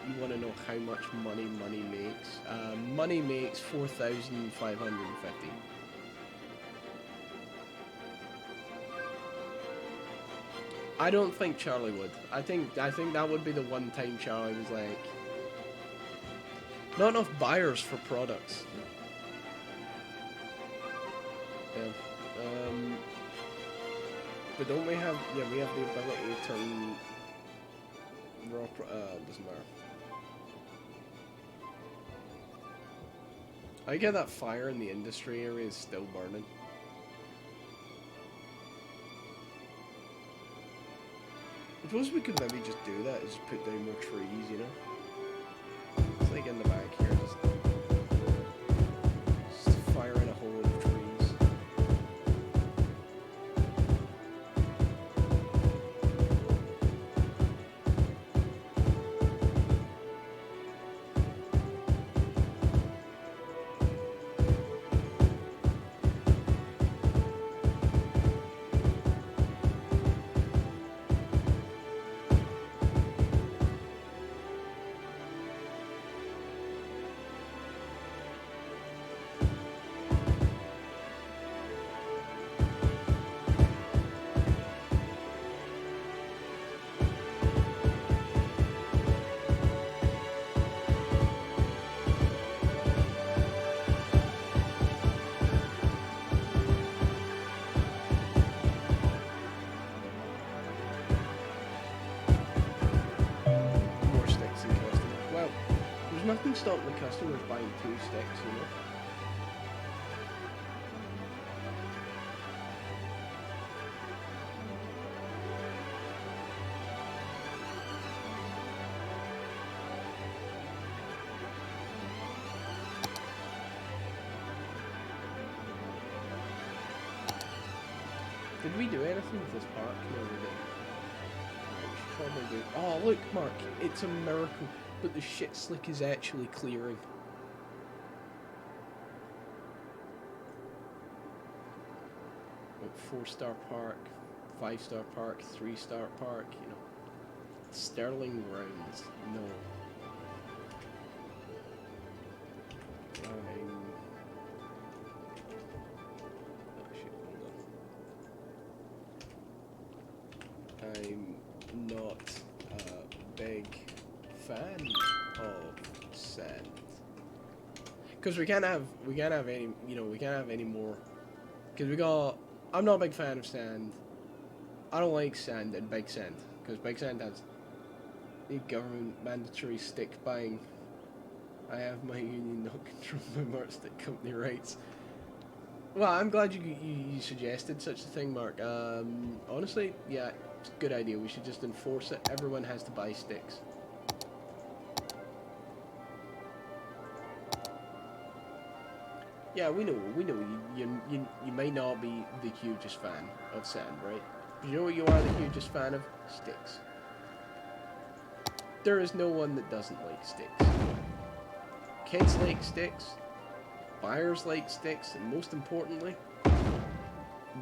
You want to know how much money makes? Money makes 4,550. I don't think Charlie would. I think that would be the one time Charlie was like, not enough buyers for products. Yeah. But don't we have? Yeah, we have the ability to turn raw. Doesn't matter. I get that fire in the industry area is still burning. I suppose we could maybe just do that, is put down more trees, you know? It's like in the back here, just fire in a whole lot of trees. Nothing stopping the customers buying 2 sticks, you know? Did we do anything with this park? No, we didn't. Right, we should probably do... Oh, look, Mark, it's a miracle. But the shit slick is actually clearing. Like 4-star park, 5-star park, 3-star park, you know. Sterling rounds, no. I'm not a big fan of sand, because we can't have any, you know, we can't have any more, because I'm not a big fan of sand. I don't like sand and big sand, because big sand has the government mandatory stick buying. I have my union not control my merch stick company rights. Well, I'm glad you suggested such a thing, Mark. Honestly, yeah, it's a good idea. We should just enforce it. Everyone has to buy sticks. Yeah, we know. You may not be the hugest fan of sand, right? But you know what you are the hugest fan of? Sticks. There is no one that doesn't like sticks. Kids like sticks, buyers like sticks, and most importantly,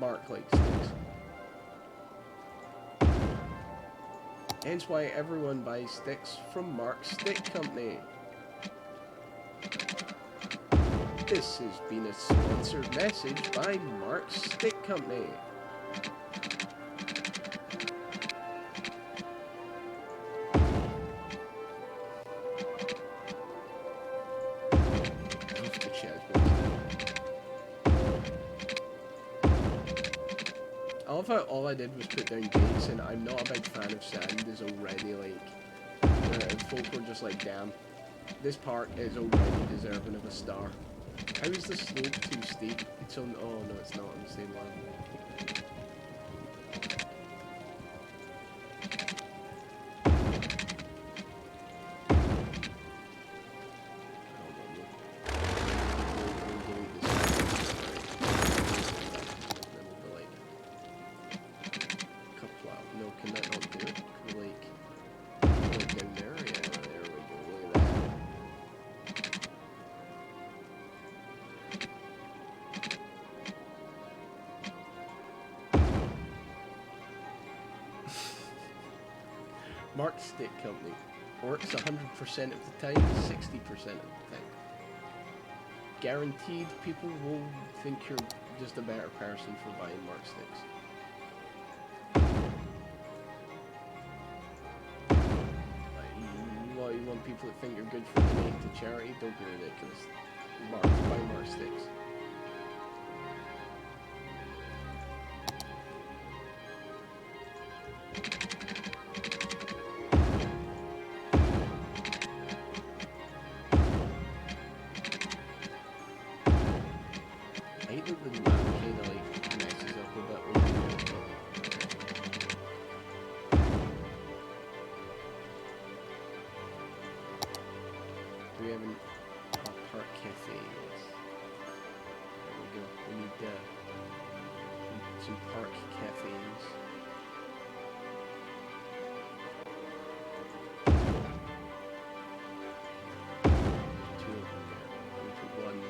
Mark likes sticks. Hence why everyone buys sticks from Mark's Stick Company. This has been a sponsored message by Mark's Stick Company. I love how all I did was put down dates, and I'm not a big fan of sand is already like, folk were just like, damn, this part is already deserving of a star. How is the slope too steep? It's on, oh no it's not on the same line. Mark's Stick Company works 100% of the time, 60% of the time. Guaranteed people will think you're just a better person for buying Mark sticks. You want people to think you're good for donating to charity? Don't be ridiculous. Buy Mark sticks. I hate that the map kind of like messes up a bit when you do it. Do we have an park cafe? Yes. There we go. We need some park cafes. Two of them there. We'll put one.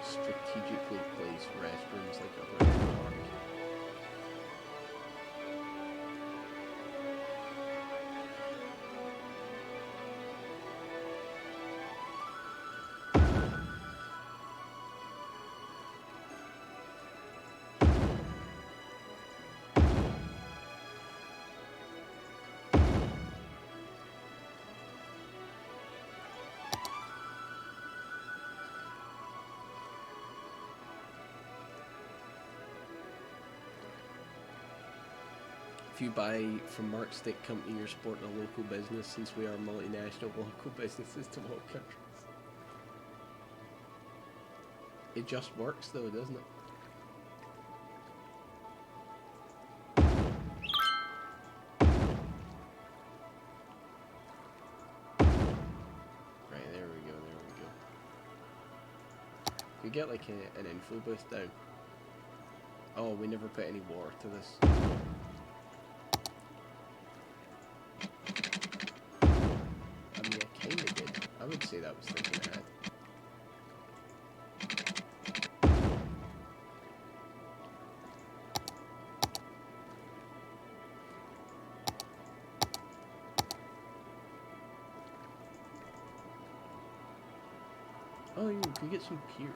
Strategically placed restrooms like around the park. If you buy from Mark Stick Company, you're supporting a local business since we are multinational local businesses to all countries. It just works though, doesn't it? Right, there we go, there we go. We get like an info booth down. Oh, we never put any water to this. I would say that was thinking ahead. Oh, you can get some piers.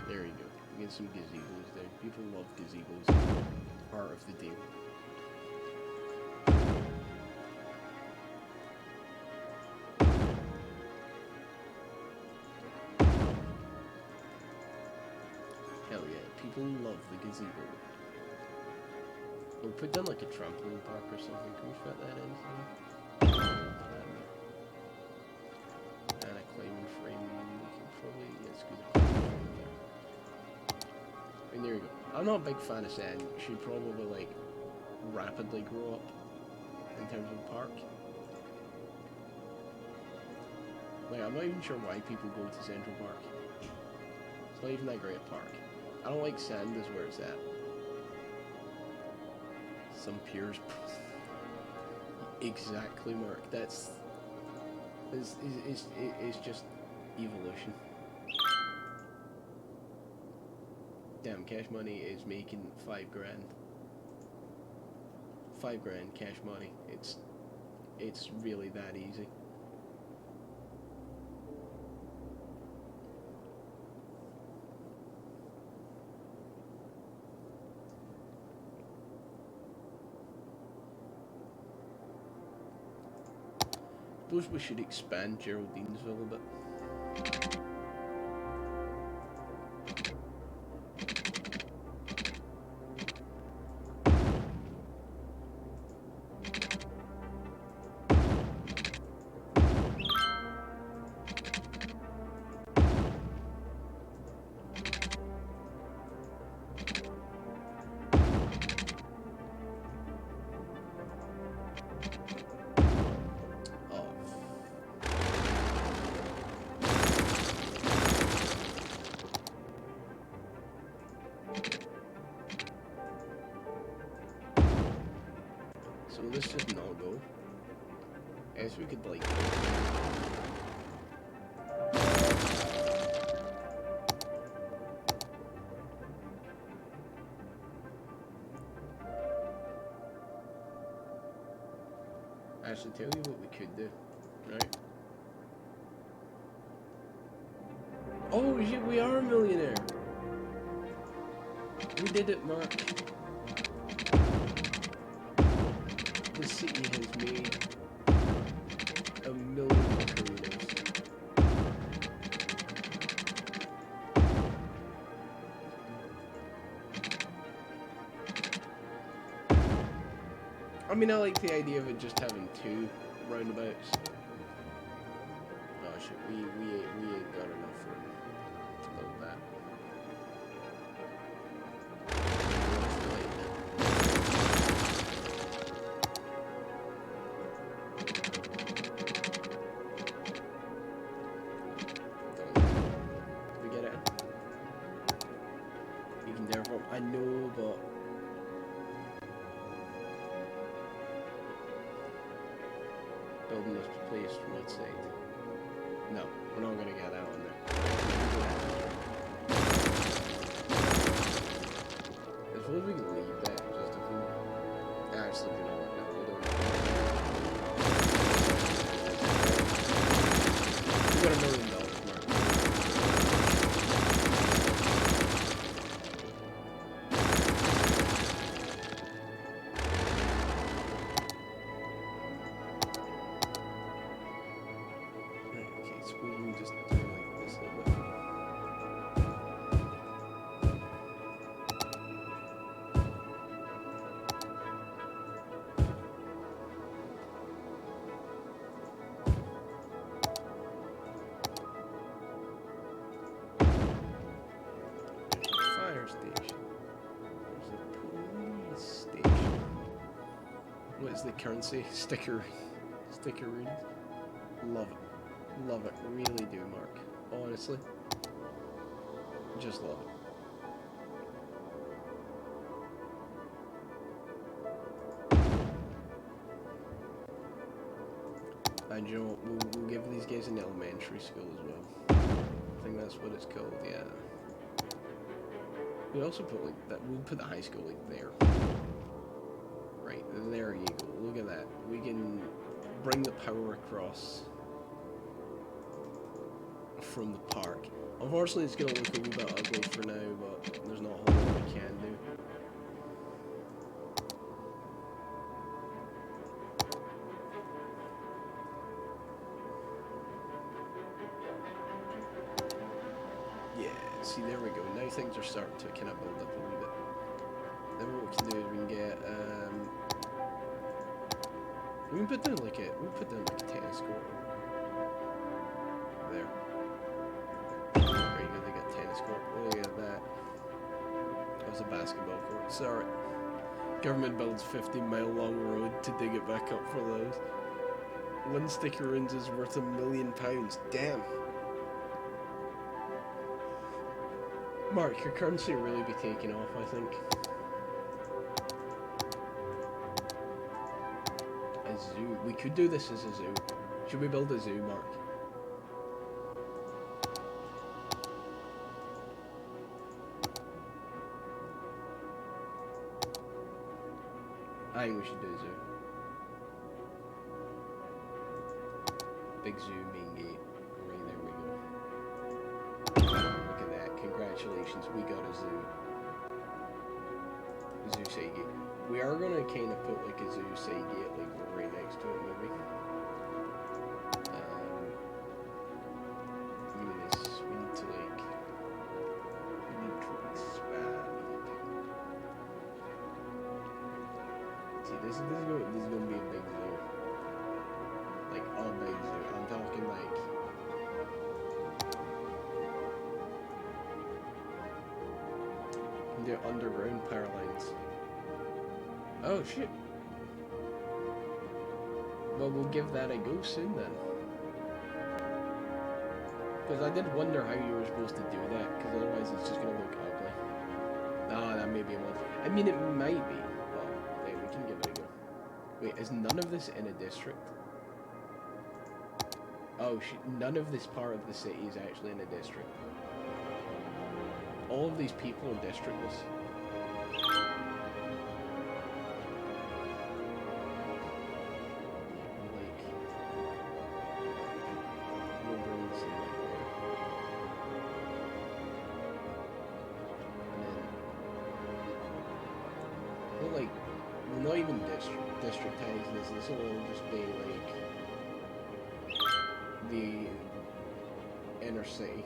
There you go. We get some gazebos there. People love gazebos. Part of the deal. People love the gazebo. We'll put down like a trampoline park or something. Can we fit that in somewhere? And a climbing frame. We can probably, yes, good. And there we go. I'm not a big fan of sand. It should probably like rapidly grow up in terms of park. Like, I'm not even sure why people go to Central Park. It's not even that great a park. I don't like sand is where it's at. Some piers. Exactly, Mark. It's just evolution. Damn, Cash Money is making $5 grand. $5 grand Cash Money. It's really that easy. Suppose we should expand Geraldinesville a bit. So let's just not go. I guess we could like... Actually, tell you what we could do, right? Oh shit, we are a millionaire! We did it, Mark. The city has made $1 million burritos. I mean, I like the idea of it just having 2 roundabouts. Oh shit, we ain't got enough room to build that. I know, but building this place roadside. No, we're not gonna get that on there. I suppose we can leave that just if we actually do not work out. We got $1 million, Mark. What is the currency? Stickeroons. Love it. Love it. Really do, Mark. Honestly. Just love it. And you know what? We'll give these guys an elementary school as well. I think that's what it's called, yeah. We also put like that. We'll put the high school like there. Right, there you go. Look at that. We can bring the power across from the park. Unfortunately, it's going to look a wee bit ugly for now, but there's not a whole lot we can do. Yeah, see, there we go. Now now things are starting to kind of build up a wee bit. Then what we can do is we can get we can put down like a tennis court there. There you go, they got tennis court. Oh yeah, that was a basketball court. Sorry. Government builds 50-mile long road to dig it back up for those. One sticker runes is worth £1 million. Damn. Mark, your currency will really be taking off, I think. A zoo. We could do this as a zoo. Should we build a zoo, Mark? I think we should do a zoo. Big zoo, main gate. Right, there we go. Look at that. Congratulations, we got a zoo. Zoo side gate. We are going to kind of put like a zoo side gate like right next to it, maybe. Give me this. We need to like... We need to expand. See, this is going to be a big zoo. Like, all big zoo. I'm talking like... The underground power lines. Oh shit. Well, we'll give that a go soon then. Because I did wonder how you were supposed to do that, because otherwise it's just going to look ugly. Ah, that may be a month. I mean, it might be. Well, hey, we can give it a go. Wait, is none of this in a district? Oh shit, none of this part of the city is actually in a district. All of these people are districtless. Like, we'll bring this in like there. And then, well, like, we're not even districtized this. This will all just be like the inner city.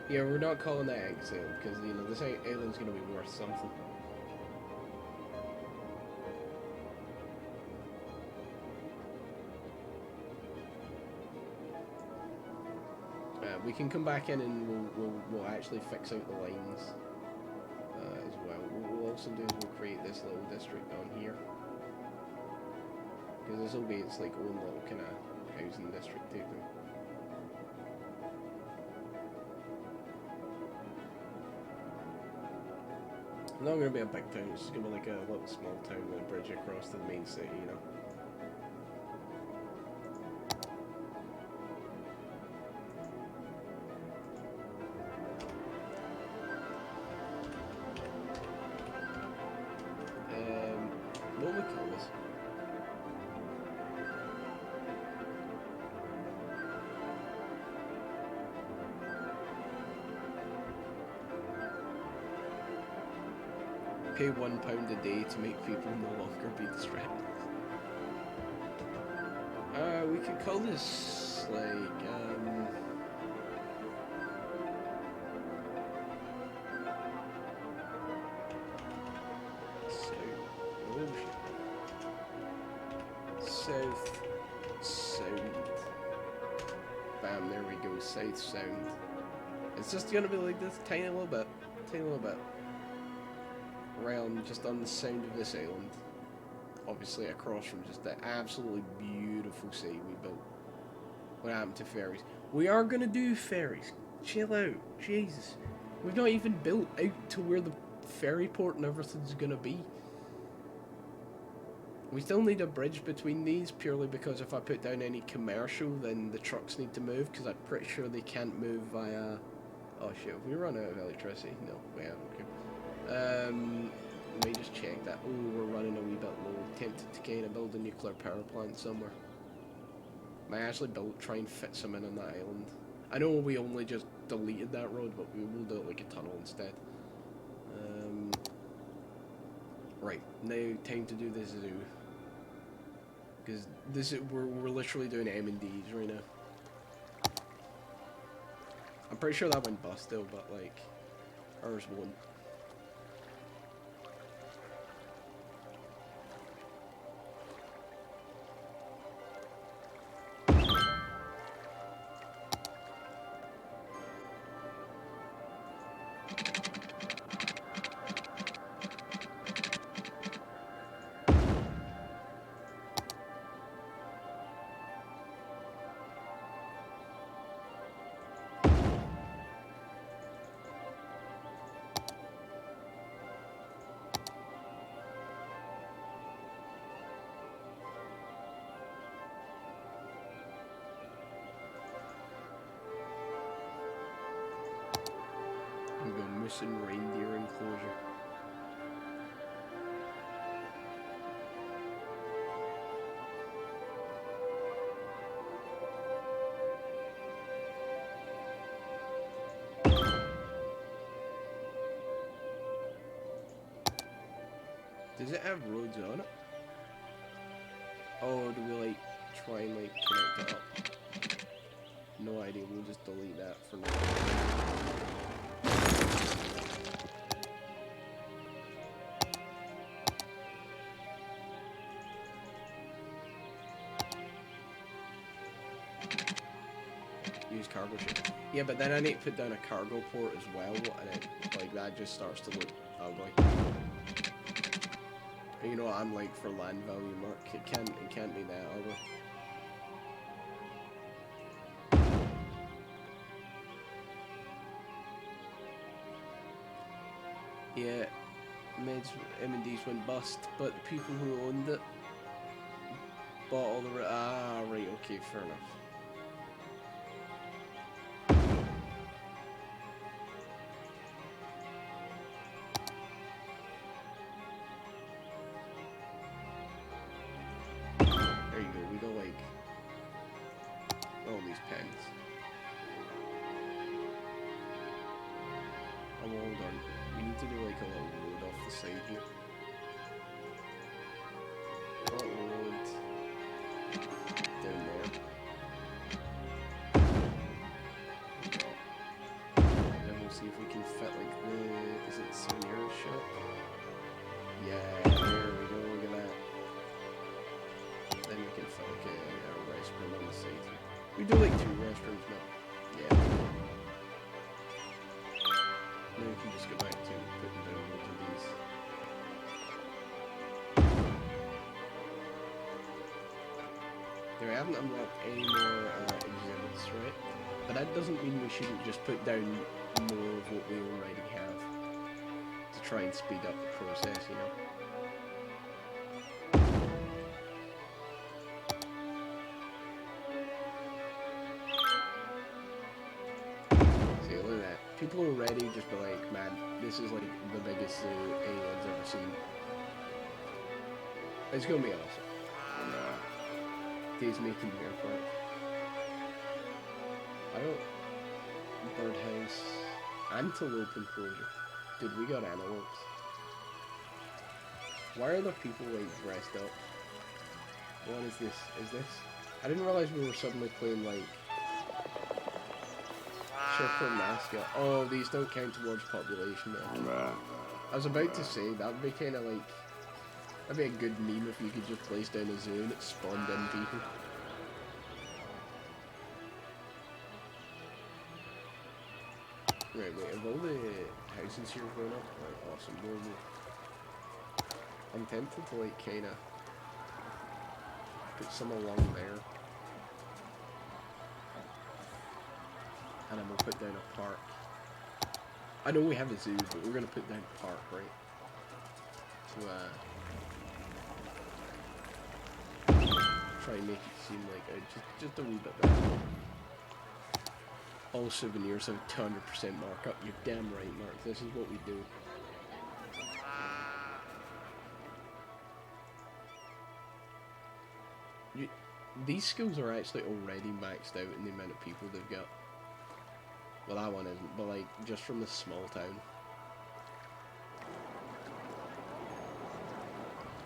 Yeah, we're not calling that exile because you know this island's gonna be worth something. We can come back in and we'll actually fix out the lines as well. What we'll also do is we'll create this little district down here because this will be its like own little kind of housing district too. It's not going to be a big town, it's just going to be like a little small town with a bridge across to the main city, you know. What would we call this? Pay £1 a day to make people no longer be distracted. We could call this like South Sound. Bam, there we go, South Sound. It's just gonna be like this tiny little bit. Realm just on the sound of this island, obviously across from just the absolutely beautiful sea we built. What happened to ferries? We are gonna do ferries. Chill out, Jesus. We've not even built out to where the ferry port and everything's gonna be. We still need a bridge between these purely because if I put down any commercial, then the trucks need to move because I'm pretty sure they can't move via. Oh shit! Have we run out of electricity? No, we haven't. Okay. Let me just check that. Oh, we're running a wee bit low. Tempted to kind of build a nuclear power plant somewhere. Might actually try and fit some in on that island. I know we only just deleted that road, but we will do it like a tunnel instead. Right, now time to do this zoo. Because this is, we're literally doing M&Ds right now. I'm pretty sure that went bust still, but like ours won't. We go missing reindeer enclosure. Does it have roads on it? Oh, do we like try and like connect it up? No idea, we'll just delete that for now. Use cargo ship. Yeah, but then I need to put down a cargo port as well, and it, like, that just starts to look ugly. And you know what I'm like for land value, Mark? It can't be that ugly. Yeah, M&Ds went bust, but the people who owned it bought all the... Ah, right, okay, fair enough. There you go, we got like all these pens. Oh, hold on. We need to do like a little road off the side here. A little road down there. Then we'll see if we can fit like the... Is it souvenir shop? Yeah, there we go, look at that. Then we can fit like a restaurant on the side here. We do like 2 restaurants now. Yeah. Now we can just go back to putting down both of these. There, we haven't unlocked any more exhibits, right? But that doesn't mean we shouldn't just put down more of what we already have to try and speed up the process, you know? See, look at that. People already just be like, man, this is like the biggest zoo anyone's ever seen. It's gonna be awesome. Days making the airport. I don't... Birdhouse. Antelope enclosure. Dude, we got antelopes. Why are the people like dressed up? What is this? Is this? I didn't realize we were suddenly playing like Shepherd mascot. Oh, these don't count towards population though. I was about to say that would be kind of like, that'd be a good meme if you could just place down a zoo and it spawned in people. Right, wait, have all the houses here grown up? Right, awesome. I'm tempted to like kinda put some along there. And then we'll put down a park. I know we have a zoo, but we're gonna put down a park, right? To try and make it seem like just a wee bit better. All souvenirs have 200% markup. You're damn right, Mark. This is what we do. These schools are actually already maxed out in the amount of people they've got. Well, that one isn't, but like, just from the small town.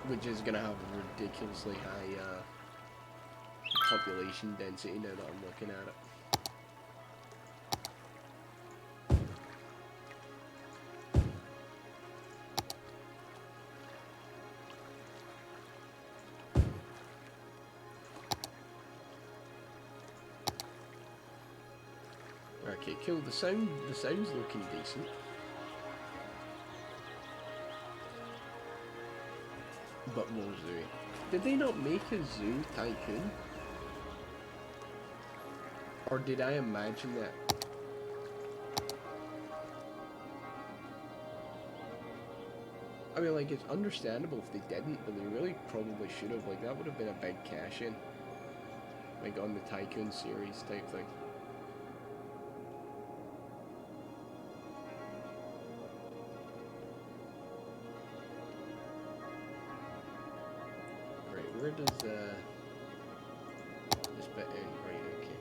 Which is gonna have ridiculously high population density now that I'm looking at it. Okay, cool. The sound's looking decent. But more zoo. Did they not make a zoo tycoon? Or did I imagine that? I mean, like, it's understandable if they didn't, but they really probably should have. Like, that would have been a big cash in. Like, on the Tycoon series type thing. Right, where does, this bit end? Right, okay.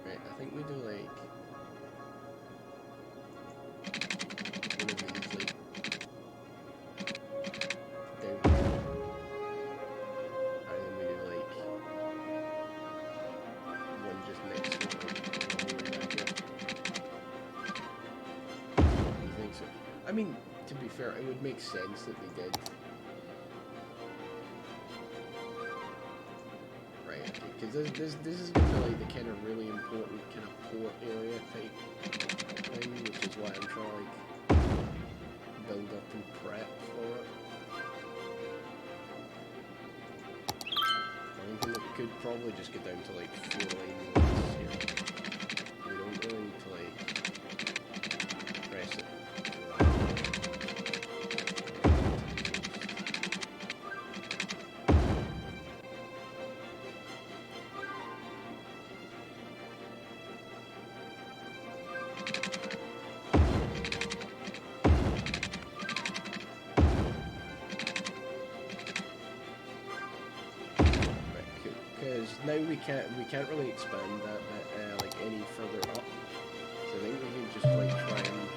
Right, I think we do, like, one of these, like, down here. And then we do, like, one just next to it, like, all the way back up. You think so? I mean, to be fair, it would make sense that they did. Right, okay, because this is going to be like the kind of really important kind of port area type thing, which is why I'm trying to like build up and prep for it. I think that we could probably just get down to like 4-lane roads here. We don't really need to like press it. Because now we can't really expand that like any further up. So I think we can just like try and.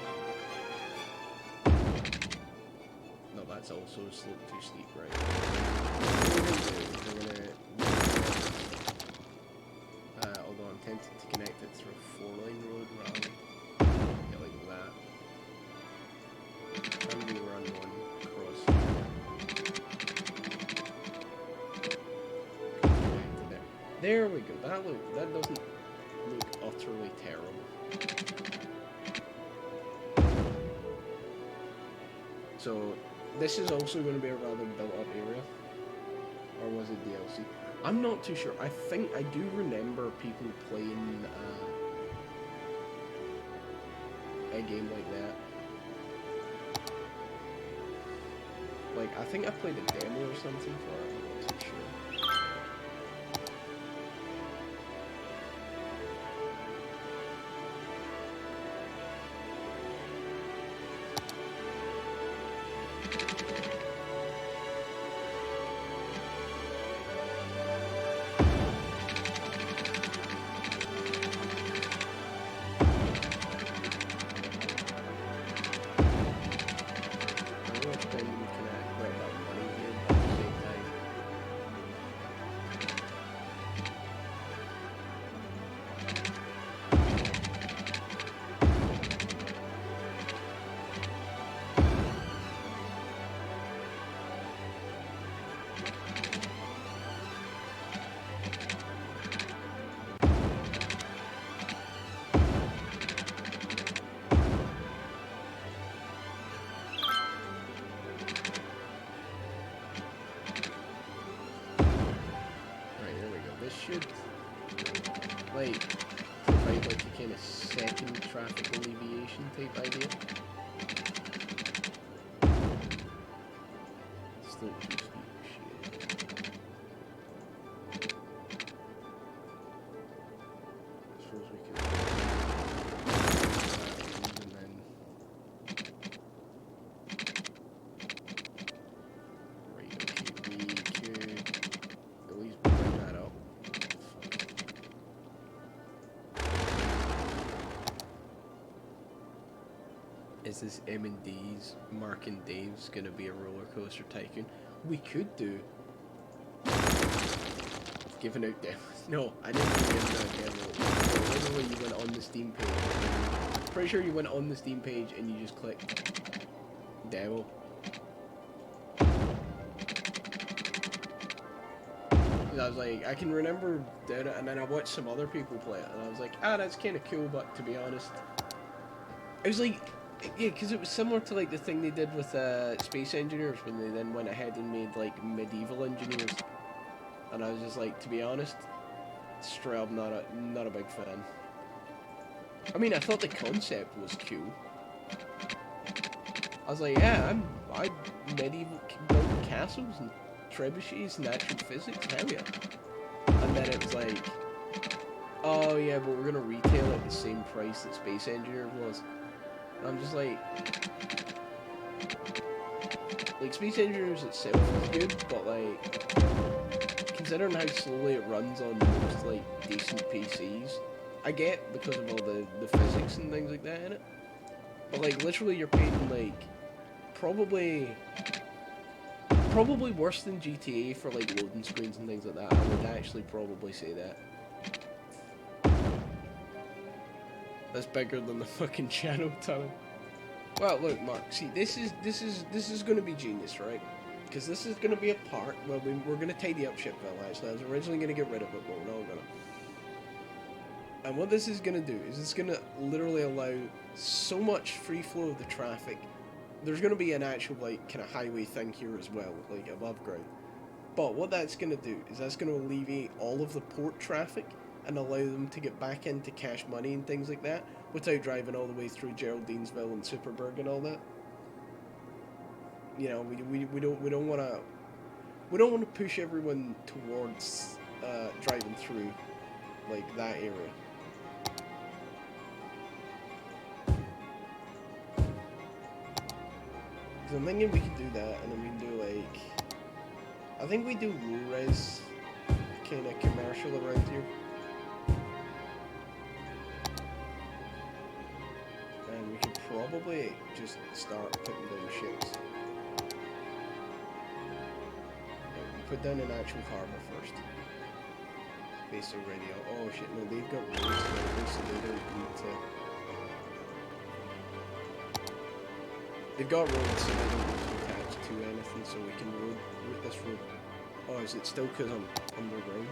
No, that's also a slope too steep, right? We're gonna although I'm tempted to connect it through a 4-lane road rather than like that. Can we run one across here? There we go. That doesn't look utterly terrible. So this is also going to be a rather built-up area, or was it DLC? I'm not too sure. I think I do remember people playing a game like that. Like I think I played a demo or something for it. I'm not too sure. Should like provide like a kind of second traffic alleviation type idea. Still too steep, shit. I suppose we could and then right, okay, we could at least bring that up. Is this M&D's Mark and Dave's gonna be a roller coaster tycoon? We could do giving out demos. No, I didn't give out demo. Literally, you went on the Steam page. Pretty sure you went on the Steam page and you just clicked demo. I was like, I can remember doing it, and then I watched some other people play it, and I was like, ah, that's kind of cool, but to be honest, it was like, yeah, because it was similar to like the thing they did with Space Engineers when they then went ahead and made like medieval engineers, and I was just like, to be honest, straight up not a big fan. I mean, I thought the concept was cool. I was like, yeah, I medieval built castles and trebuchets and actual physics, hell yeah. And then it was like, oh yeah, but we're gonna retail it at the same price that Space Engineers was. And I'm just like Space Engineers itself is good, but like, considering how slowly it runs on most like decent PCs, I get because of all the physics and things like that in it. But like, literally you're paying like probably worse than GTA for like loading screens and things like that. I would actually probably say that. That's bigger than the fucking channel tunnel. Well, look, Mark. See, this is going to be genius, right? Because this is going to be a part where we're going to tidy up Shipville. Actually, I was originally going to get rid of it, but we're not gonna. And what this is going to do is it's going to literally allow so much free flow of the traffic. There's going to be an actual like kind of highway thing here as well, like above ground. But what that's going to do is that's going to alleviate all of the port traffic and allow them to get back into cash money and things like that without driving all the way through Geraldinesville and Superburg and all that. You know, we don't want to push everyone towards driving through like that area. Because I'm thinking we could do that, and then we can do like, I think we do low res kind of commercial around here. And we could probably just start putting down ships. Put down an actual harbour first. Base radio. Oh shit, no, they've got roads now, so they don't need to. They've got roads, so they don't need to attach to anything, so we can route this road. Oh, is it still because I'm underground?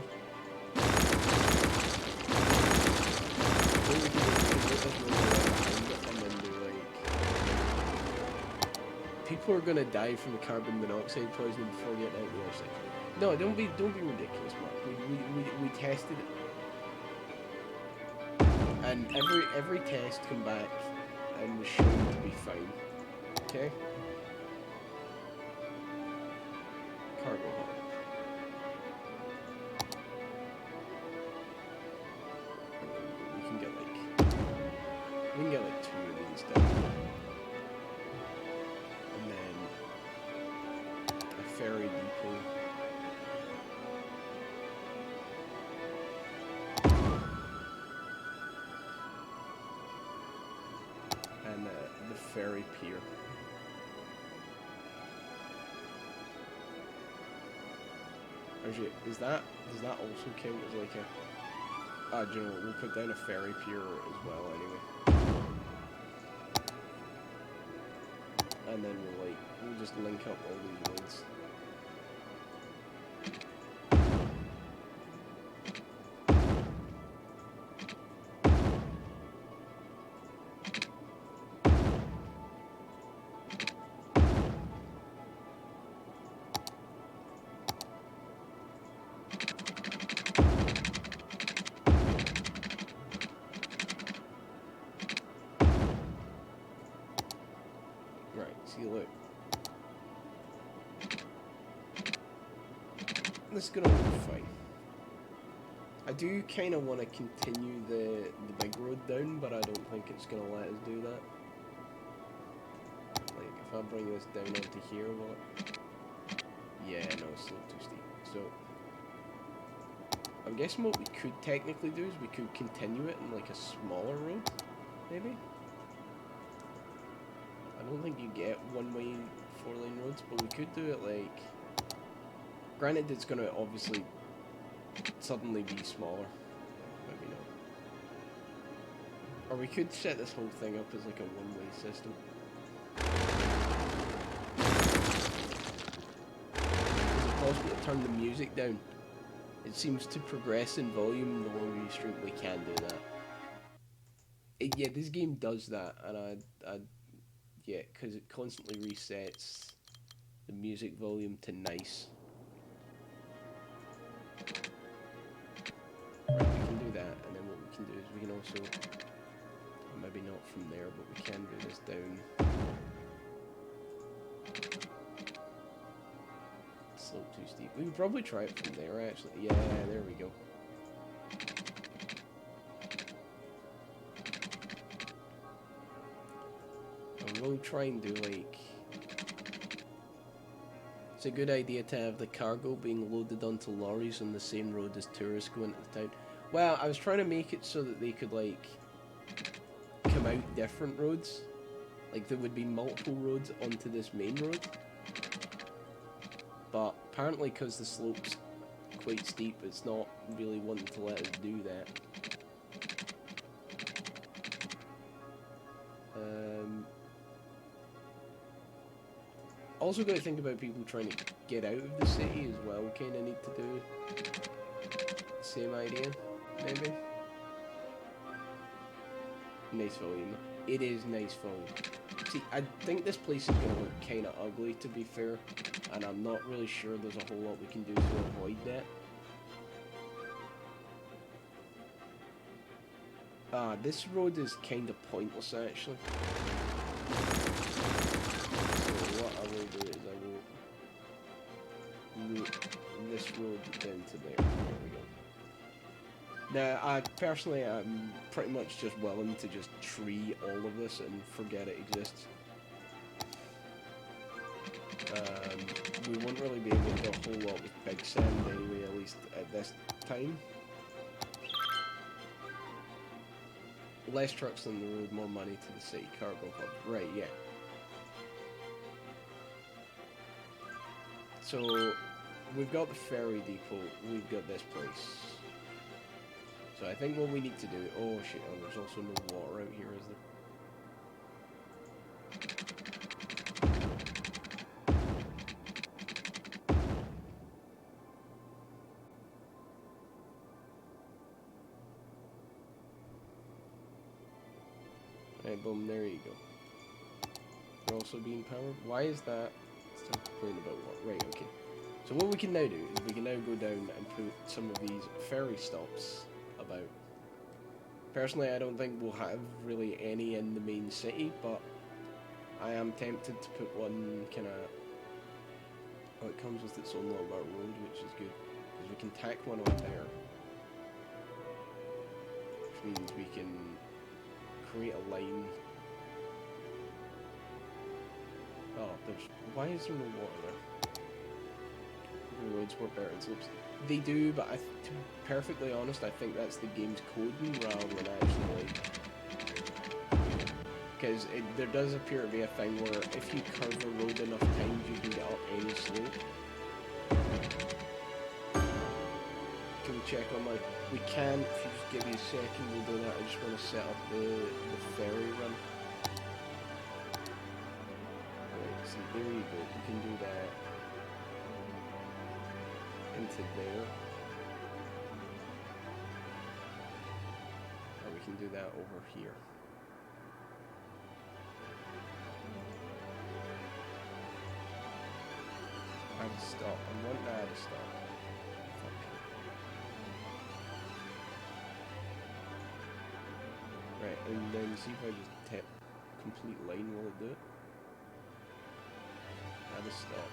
What we can do is we can route this road behind it and then do like. People are gonna die from the carbon monoxide poisoning before they get out the other side. No, don't be ridiculous, Mark. We tested it, and every test came back and was shown to be fine. Okay. Cargo hub. We can get like 2 of these done, and then a ferry depot. And the ferry pier. Actually, does that also count as like a? Do you know what? We'll put down a ferry pier as well anyway. And then we'll just link up all these roads. See, look. This is gonna work fine. I do kind of want to continue the big road down, but I don't think it's gonna let us do that. Like, if I bring this down onto here, what? Yeah, no, it's still too steep. So, I'm guessing what we could technically do is we could continue it in like a smaller road, maybe? don't think you get one-way 4-lane roads, but we could do it like... Granted, it's going to obviously suddenly be smaller. Maybe not. Or we could set this whole thing up as like a one-way system. Is it possible to turn the music down? It seems to progress in volume the longer you stream. We can do that. Yeah, this game does that, and yeah, because it constantly resets the music volume to nice. Right, we can do that, and then what we can do is we can also, maybe not from there, but we can do this down. Slope too steep. We can probably try it from there, actually. Yeah, there we go. We'll try and do like... It's a good idea to have the cargo being loaded onto lorries on the same road as tourists go into the town. Well, I was trying to make it so that they could like come out different roads. Like there would be multiple roads onto this main road. But apparently because the slope's quite steep, it's not really wanting to let us do that. Also got to think about people trying to get out of the city as well. Kind of need to do the same idea, maybe. Nice volume. It is nice volume. See, I think this place is going to look kind of ugly, to be fair, and I'm not really sure there's a whole lot we can do to avoid that. This road is kind of pointless, actually. What I will do is I will route this road down to there. There we go. Now, personally, I'm pretty much just willing to just tree all of this and forget it exists. We won't really be able to do a whole lot with big sand anyway, at least at this time. Less trucks on the road, more money to the city cargo hub. Right, yeah. So, we've got the ferry depot, we've got this place. So I think what we need to do... Oh shit, oh, there's also no water out here, is there? Right, boom, there you go. They're also being powered. Why is that? Still complaining about what? Right, okay. So what we can now do is we can now go down and put some of these ferry stops about. Personally, I don't think we'll have really any in the main city, but I am tempted to put one kind of... Oh, it comes with its own little road, which is good. Because we can tack one on there. Which means we can create a line. Oh, there's... Why is there no water there? The roads work better in slopes. They do, but to be perfectly honest, I think that's the game's coding rather than actually like... Because there does appear to be a thing where if you curve a road enough times, you can get up any slope. Can we check on my... We can, if you just give me a second, we'll do that. I just want to set up the ferry run. Right, so there you go, you can do that. Into there. Or we can do that over here. Add a stop. I want to add a stop. Fuck. Right, and then see if I just tap complete line, will it do it? Add a stop.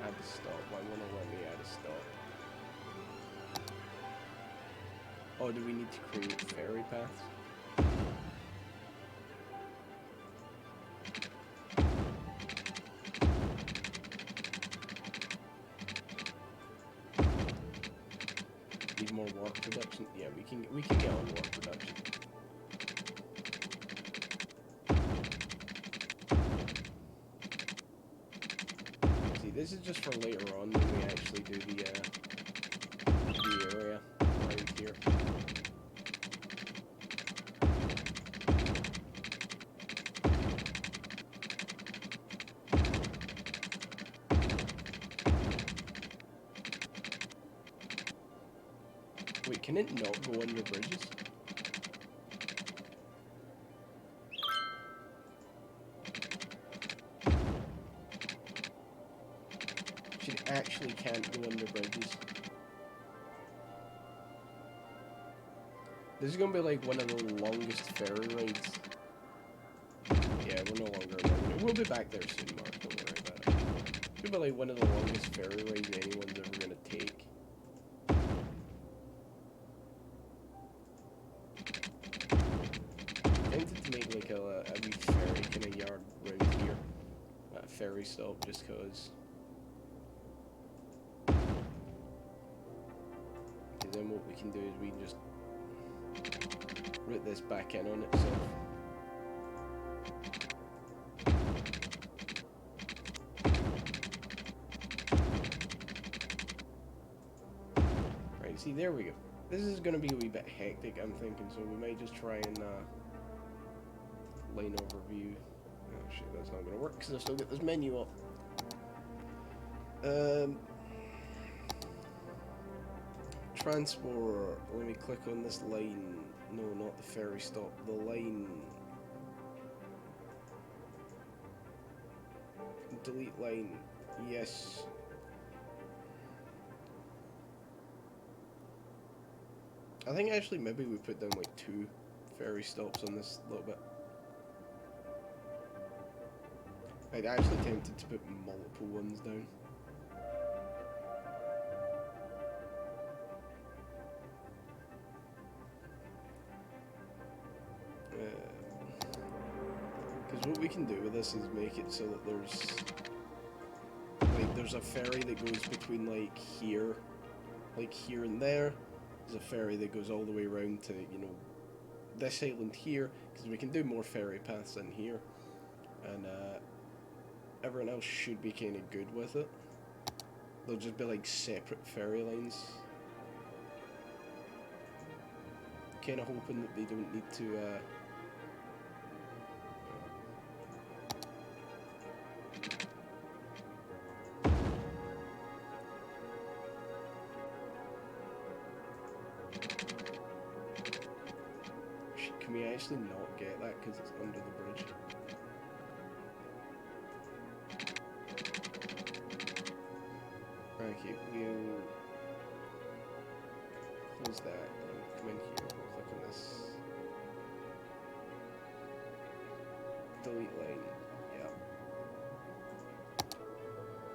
Add a stop. Why won't it let me add a stop? Oh, do we need to create ferry paths? Need more warp production? Yeah, we can get on warp production. This is just for later on when we actually do the area right here. Wait, can it not go under bridges? It actually can't go under bridges. This is gonna be like one of the longest ferry rides. Yeah, we're no longer riding it. We'll be back there soon, Mark, don't worry about it. It's gonna be like one of the longest ferry rides anyone's ever gonna take. I'm tempted to make like a wee ferry kind of yard round here. A ferry stop, just cause. Then what we can do is we can just route this back in on itself. Right, see, there we go. This is going to be a wee bit hectic, I'm thinking, so we might just try and line overview. Oh shit, that's not going to work because I've still got this menu up. Transport, let me click on this line. No, not the ferry stop, the line. Delete line, yes. I think actually maybe we put down like 2 ferry stops on this little bit. I'd actually tempted to put multiple ones down. Because what we can do with this is make it so that there's a ferry that goes between like here and there. There's a ferry that goes all the way around to, you know, this island here, because we can do more ferry paths in here, and everyone else should be kind of good with it. They'll just be like separate ferry lines. Kind of hoping that they don't need to can we actually not get that because it's under the bridge? Okay, we'll close that and come in here, we'll click on this. Delete line, yeah.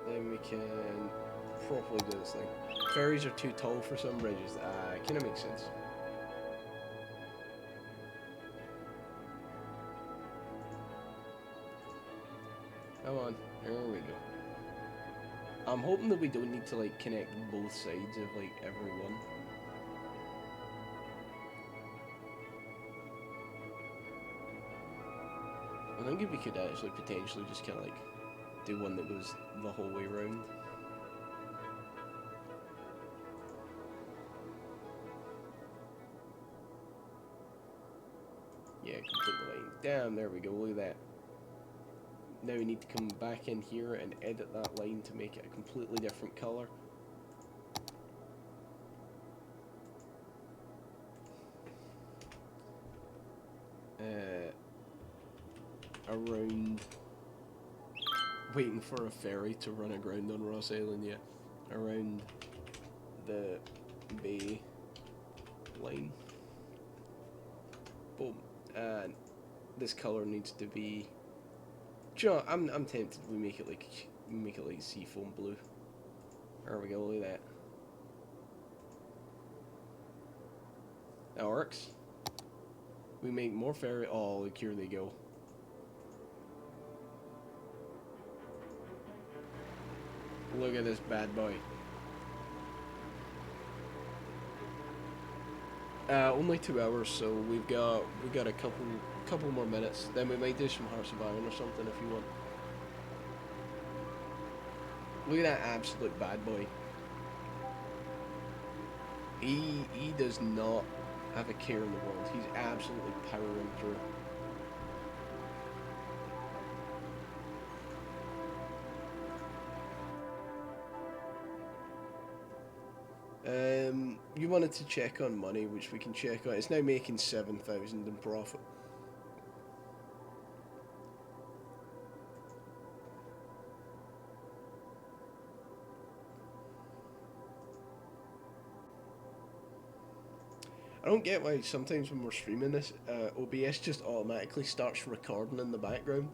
Then we can properly do this thing. Ferries are too tall for some bridges. Kinda makes sense. Come on, there we go. I'm hoping that we don't need to like connect both sides of like every one. I think if we could actually potentially just kind of like do one that goes the whole way around. Yeah, complete the line. Damn, there we go, look at that. Now we need to come back in here and edit that line to make it a completely different colour. Around... Waiting for a ferry to run aground on Ross Island, yeah. Around the bay line. Boom. And this colour needs to be... Do you know, I'm tempted we make it like seafoam blue. There we go, look at that. That works. We make more ferry. Oh, look, here they go. Look at this bad boy. Only 2 hours, so we've got a couple more minutes. Then we might do some Hearts of Iron or something if you want. Look at that absolute bad boy. He does not have a care in the world. He's absolutely powering through. You wanted to check on money, which we can check on. It's now making 7,000 in profit. I don't get why sometimes when we're streaming this, OBS just automatically starts recording in the background.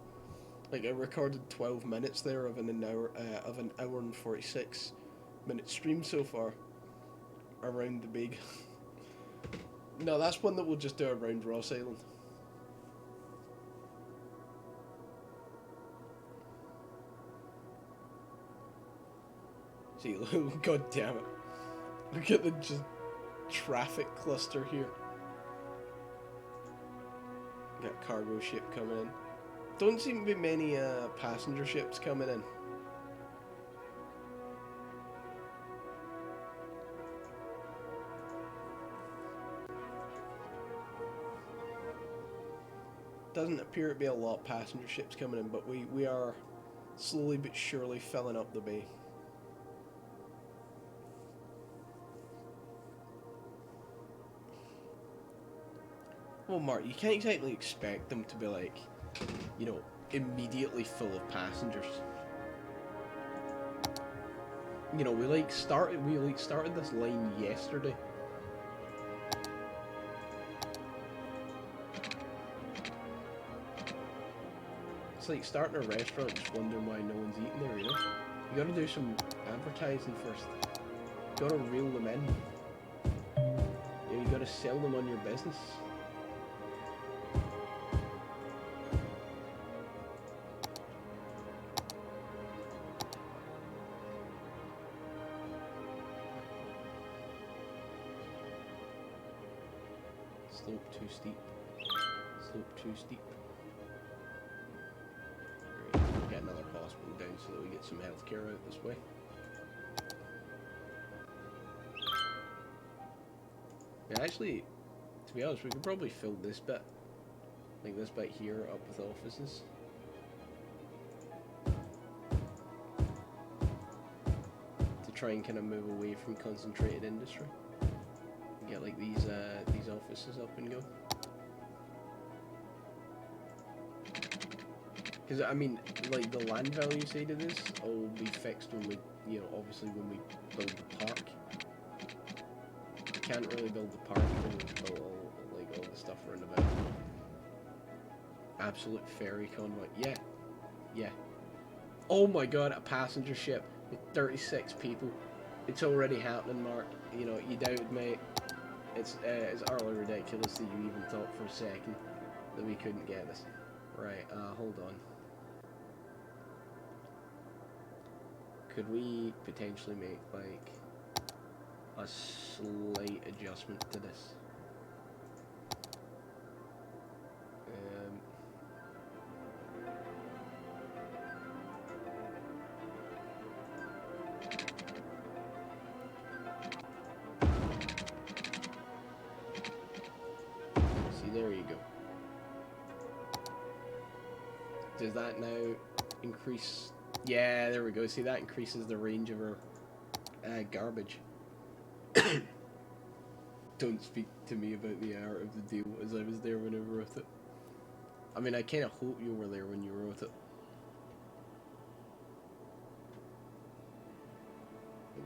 Like I recorded 12 minutes there of an hour and 46-minute stream so far around the big. No, that's one that we'll just do around Ross Island. See, god damn it! Look at the just traffic cluster here. Got cargo ship coming in. Don't seem to be many passenger ships coming in. Doesn't appear to be a lot of passenger ships coming in, but we are slowly but surely filling up the bay. Well, Mark, you can't exactly expect them to be like, you know, immediately full of passengers. You know, we started this line yesterday. It's like starting a restaurant, just wondering why no one's eating there. You know, you got to do some advertising first. You got to reel them in. You know, you got to sell them on your business. Slope too steep. Slope too steep. We'll get another hospital down so that we get some healthcare out this way. Yeah, actually, to be honest, we could probably fill this bit, like this bit here, up with offices. To try and kind of move away from concentrated industry. Get like these offices up and go. Because I mean, like the land value side of this will be fixed when we, you know, obviously when we build the park. We can't really build the park until we've built all the stuff around about. Absolute ferry convoy. Yeah, yeah. Oh my god, a passenger ship with 36 people. It's already happening, Mark. You know, you doubted, mate. It's utterly ridiculous that you even thought for a second that we couldn't get this. Right, hold on. Could we potentially make, like, a slight adjustment to this? There you go. Does that now increase? Yeah, there we go. See, that increases the range of our garbage. Don't speak to me about the art of the deal as I was there when I wrote it. I mean, I kind of hope you were there when you wrote it.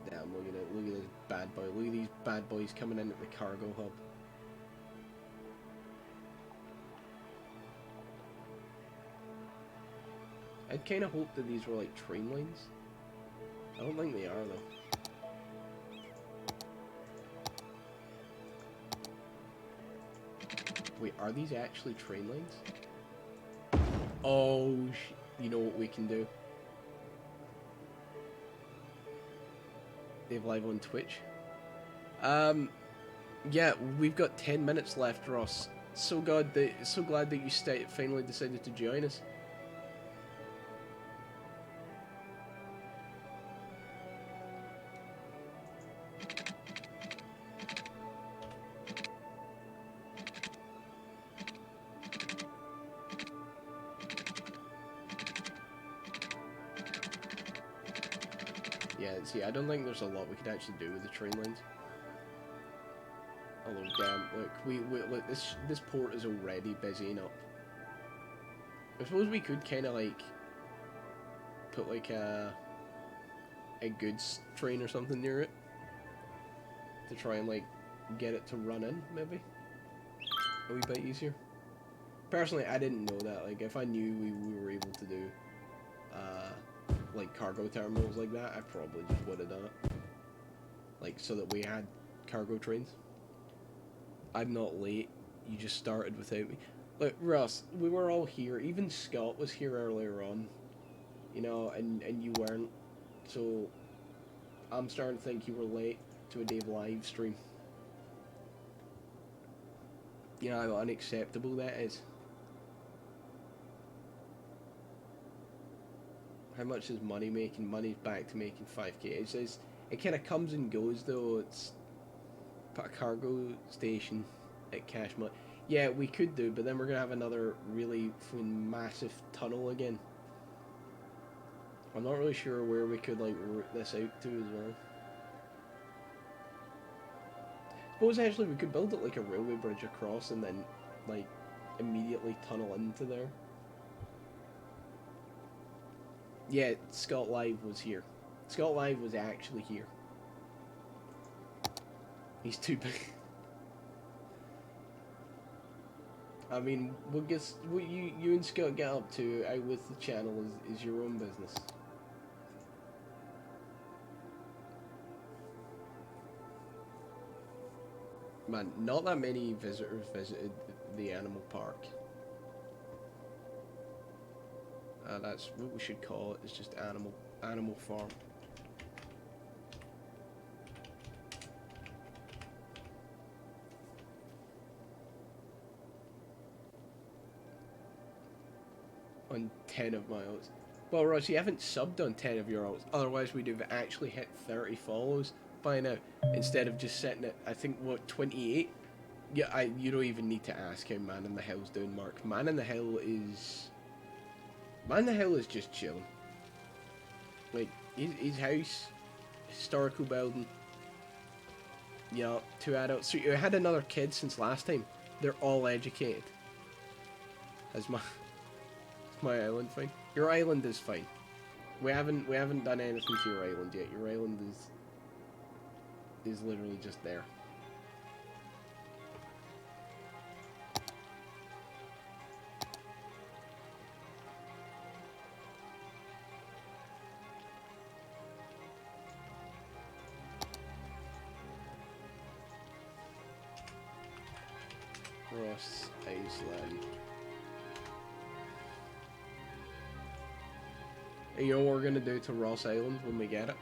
Damn, look at it. Look at this bad boy. Look at these bad boys coming in at the cargo hub. I'd kind of hoped that these were like train lines. I don't think they are though. Wait, are these actually train lines? Oh, you know what we can do? They've live on Twitch. Yeah, we've got 10 minutes left, Ross. So glad that you finally decided to join us. See, I don't think there's a lot we could actually do with the train lines. Although, damn, look, look, this port is already busying up. I suppose we could kind of like put like a goods train or something near it to try and like get it to run in, maybe a wee bit easier. Personally, I didn't know that. Like, if I knew we were able to do like cargo terminals like that, I probably just would have done it. Like, so that we had cargo trains. I'm not late. You just started without me. Look, Russ, we were all here. Even Scott was here earlier on. You know, and you weren't. So, I'm starting to think you were late to a Dave live stream. You know how unacceptable that is. How much is money making? Money's back to making 5k. It kind of comes and goes though. It's put a cargo station at cash money. Yeah, we could do, but then we're gonna have another really massive tunnel again. I'm not really sure where we could like route this out to as well. Suppose actually we could build it like a railway bridge across and then like immediately tunnel into there. Yeah, Scott Live was here. Scott Live was actually here. He's too big. I mean, what you and Scott get up to out with the channel is your own business. Man, not that many visitors visited the animal park. That's what we should call it. It's just animal farm. On 10 of my outs. Well, Ross, you haven't subbed on 10 of your outs. Otherwise, we'd have actually hit 30 follows by now. Instead of just sitting at, I think, what, 28? Yeah, you don't even need to ask how Man in the Hill's doing, Mark. Man in the Hill is just chilling. Like, his house, historical building, you know, 2 adults. So you had another kid since last time. They're all educated. As my island fine? Your island is fine. We haven't done anything to your island yet. Your island is literally just there. Ross Island. And you know what we're gonna do to Ross Island when we get it?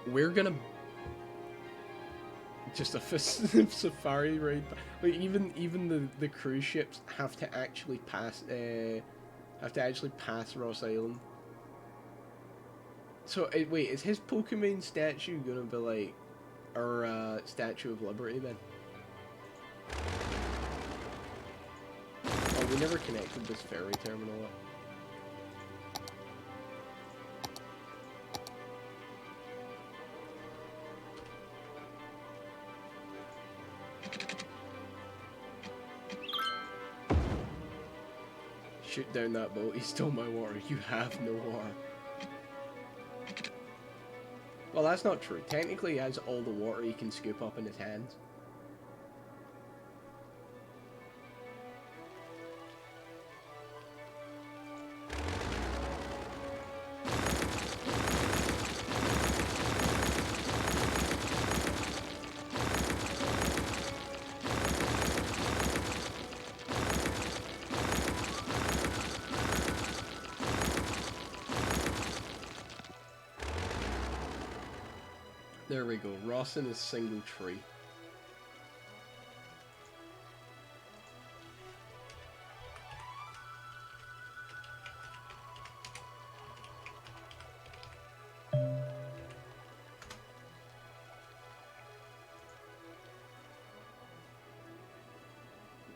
We're gonna just a safari ride. Like even the cruise ships have to actually pass Ross Island. So wait, is his Pokemon statue gonna be like our Statue of Liberty then? Oh, we never connected this ferry terminal up. Shoot down that boat, he stole my water. You have no water. Well, that's not true. Technically, he has all the water he can scoop up in his hands. There we go, Ross in his single tree.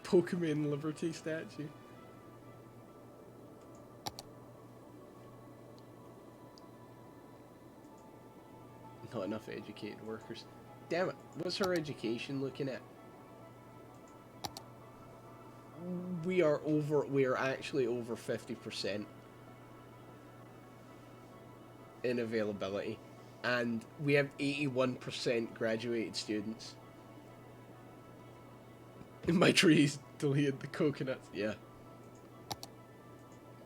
Pokemon Liberty statue. Not enough educated workers. Damn it, what's our education looking at? We are actually over 50% in availability. And we have 81% graduated students. My trees deleted the coconuts, yeah.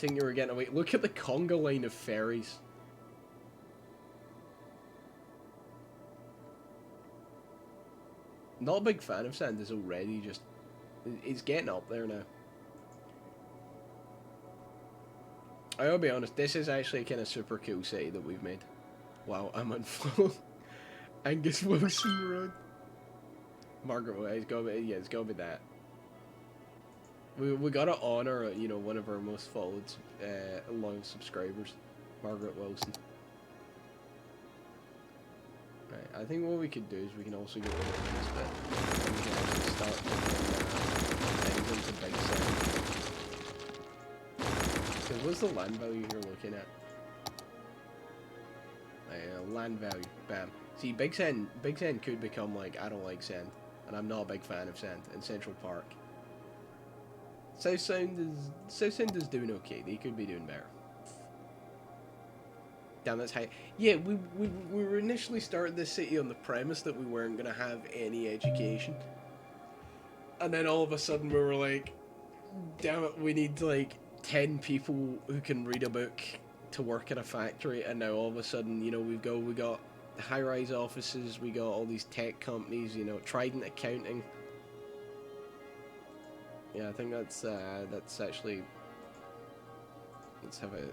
Think you were getting away. Look at the conga line of ferries. Not a big fan of Sanders already, just... It's getting up there now. I gotta be honest, this is actually a kind of super cool city that we've made. Wow, I'm on full Angus Wilson Road. Margaret Way, it's gotta be, yeah, it's gotta be that. We gotta honor, you know, one of our most followed, loyal subscribers, Margaret Wilson. Right, I think what we could do is we can also get rid of this bit. And we can actually start putting things into big sand. So what's the land value you're looking at? Land value, bam. See, Big Sand could become like, I don't like sand, and I'm not a big fan of sand in Central Park. South Sound is doing okay. They could be doing better. Damn, that's high. Yeah, we were initially started this city on the premise that we weren't gonna have any education, and then all of a sudden we were like, damn it, we need like 10 people who can read a book to work in a factory, and now all of a sudden, you know, we got high-rise offices, we got all these tech companies, you know, Trident Accounting. Yeah, I think that's actually, let's have a,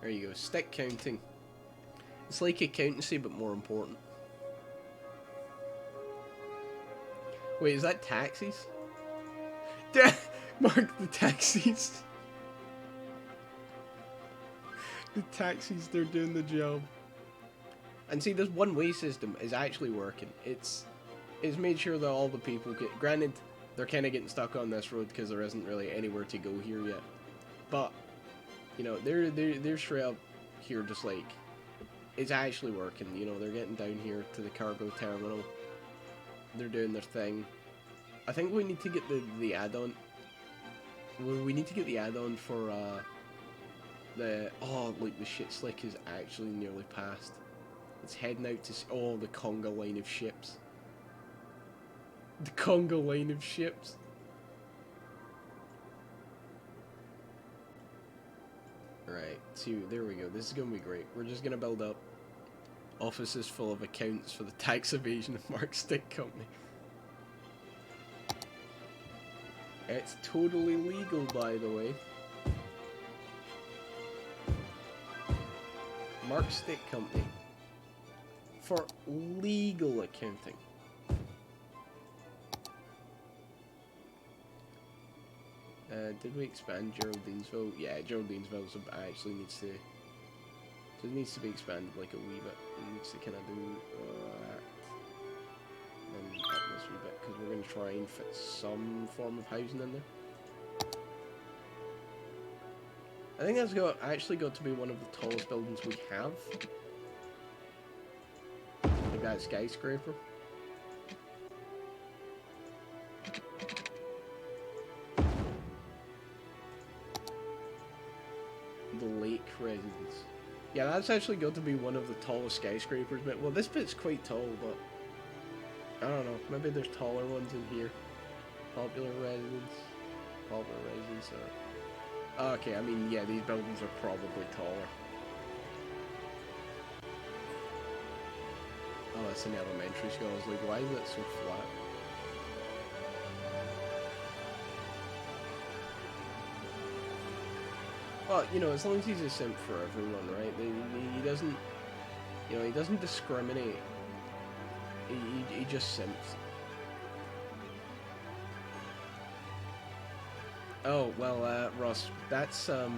there you go, stick counting. It's like accountancy, but more important. Wait, is that taxis? Mark, the taxis. The taxis, they're doing the job. And see, this one-way system is actually working. It's made sure that all the people get... Granted, they're kind of getting stuck on this road because there isn't really anywhere to go here yet. But, you know, they're straight up here just like... It's actually working, you know, they're getting down here to the cargo terminal. They're doing their thing. I think we need to get the add-on. We need to get the add-on for like the shit slick is actually nearly past. It's heading out to the conga line of ships. The conga line of ships. Right, so there we go. This is gonna be great. We're just gonna build up offices full of accounts for the tax evasion of Mark Stick Company. It's totally legal, by the way. Mark Stick Company. For legal accounting. Did we expand Geraldinesville? Yeah, Geraldinesville actually needs to... So it needs to be expanded like a wee bit. It needs to kind of do that. And up this wee bit, because we're going to try and fit some form of housing in there. I think that's actually got to be one of the tallest buildings we have. Like that skyscraper. The Lake Residence. Yeah, that's actually got to be one of the tallest skyscrapers. But well, this bit's quite tall, but I don't know. Maybe there's taller ones in here. Popular residence, or okay. I mean, yeah, these buildings are probably taller. Oh, that's an elementary school. I was like, why is it so flat? Well, you know, as long as he's a simp for everyone, right? He doesn't, you know, he doesn't discriminate. He just simps. Oh, well, Ross, that's a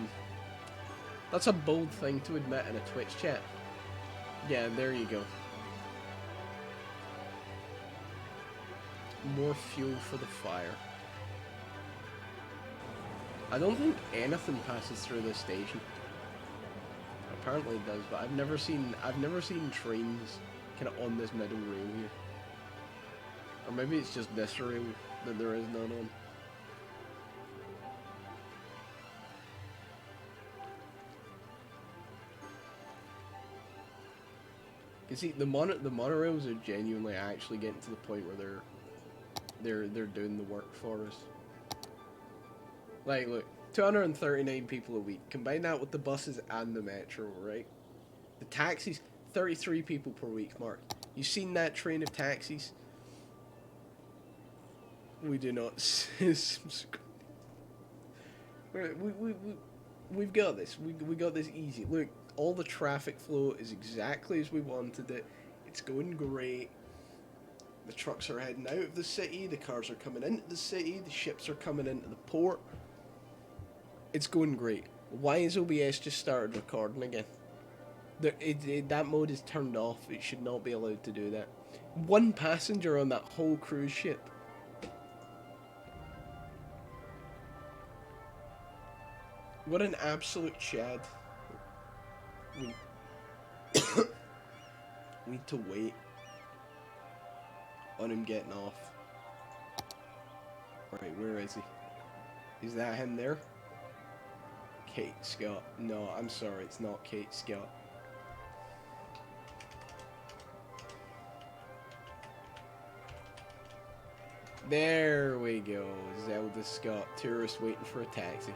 bold thing to admit in a Twitch chat. Yeah, there you go. More fuel for the fire. I don't think anything passes through this station. Apparently it does, but I've never seen trains kind of on this middle rail here. Or maybe it's just this rail that there is none on. You see, the monorails are genuinely actually getting to the point where they're doing the work for us. Like, look, 239 people a week. Combine that with the buses and the metro, right? The taxis, 33 people per week, Mark. You seen that train of taxis? We do not. We've got this. We got this easy. Look, all the traffic flow is exactly as we wanted it. It's going great. The trucks are heading out of the city. The cars are coming into the city. The ships are coming into the port. It's going great. Why has OBS just started recording again? That mode is turned off. It should not be allowed to do that. One passenger on that whole cruise ship. What an absolute chad. We need to wait on him getting off. Right, where is he? Is that him there? Kate Scott. No, I'm sorry, it's not Kate Scott. There we go. Zelda Scott. Tourist waiting for a taxi.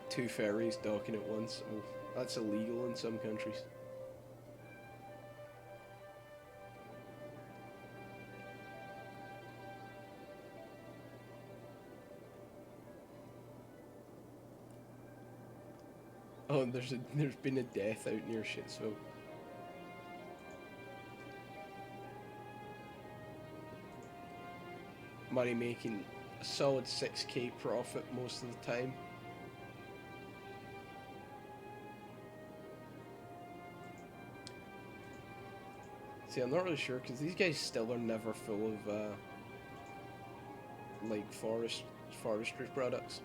Two ferries docking at once. Oh, that's illegal in some countries. Oh, there's been a death out near Shitsville. Money making a solid 6k profit most of the time. See, I'm not really sure because these guys still are never full of like forestry products.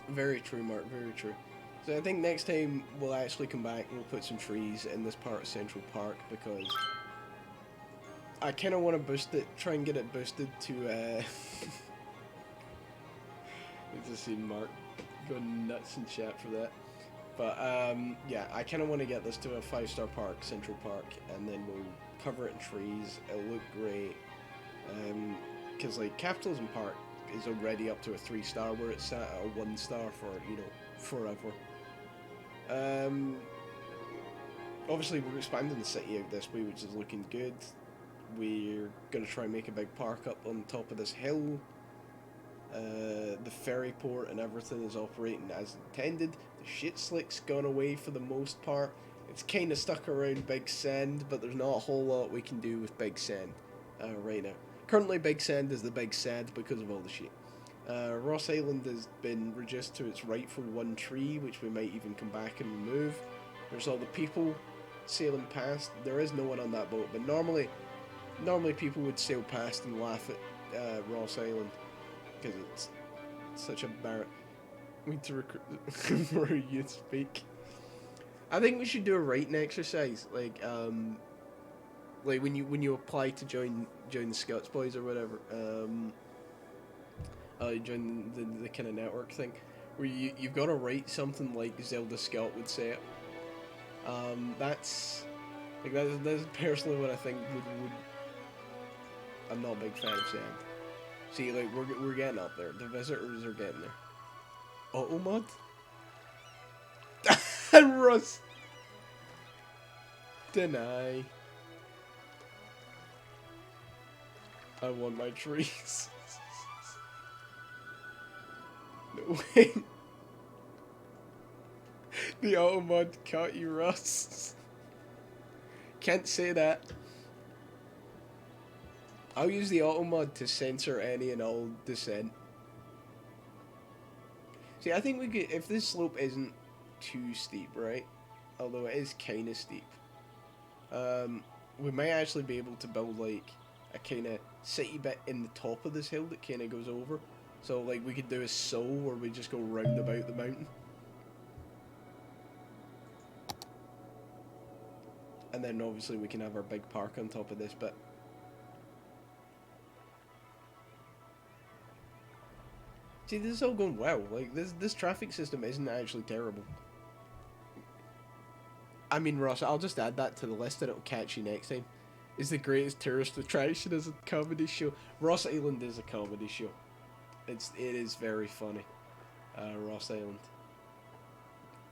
Very true, Mark, very true. So I think next time we'll actually come back and we'll put some trees in this part of Central Park because I kind of want to boost it, try and get it boosted to I just seen Mark go nuts in chat for that. But yeah, I kind of want to get this to a 5-star park, Central Park, and then we'll cover it in trees. It'll look great. Because like Capitalism Park is already up to a 3-star where it's at a 1-star for, you know, forever. Obviously we're expanding the city out this way, which is looking good. We're going to try and make a big park up on top of this hill. The ferry port and everything is operating as intended. The shit slick's gone away for the most part. It's kind of stuck around Big Sand, but there's not a whole lot we can do with Big Sand right now. Currently Big Sand is the Big Sad because of all the shit. Ross Island has been reduced to its rightful 1 tree, which we might even come back and remove. There's all the people sailing past. There is no one on that boat, but normally people would sail past and laugh at Ross Island because it's such a bar. We need to recruit for you to speak. I think we should do a writing exercise, like when you apply to join the Scots Boys or whatever, join the kind of network thing, where you've got to write something like Zelda Scott would say it. That's personally what I think would. I'm not a big fan of sand. See, like we're getting up there. The visitors are getting there. Auto mod. And Russ. Deny. I want my trees. No way. The auto mod caught you, Russ. Can't say that. I'll use the auto mod to censor any and all dissent. See, I think we could, if this slope isn't too steep, right? Although it is kind of steep. We might actually be able to build like a kind of city bit in the top of this hill that kind of goes over. So like we could do a soul where we just go round about the mountain. And then obviously we can have our big park on top of this bit. See, this is all going well. Like this traffic system isn't actually terrible. I mean, Ross, I'll just add that to the list and it'll catch you next time. Is the greatest tourist attraction as a comedy show. Ross Island is a comedy show. It is very funny. Ross Island.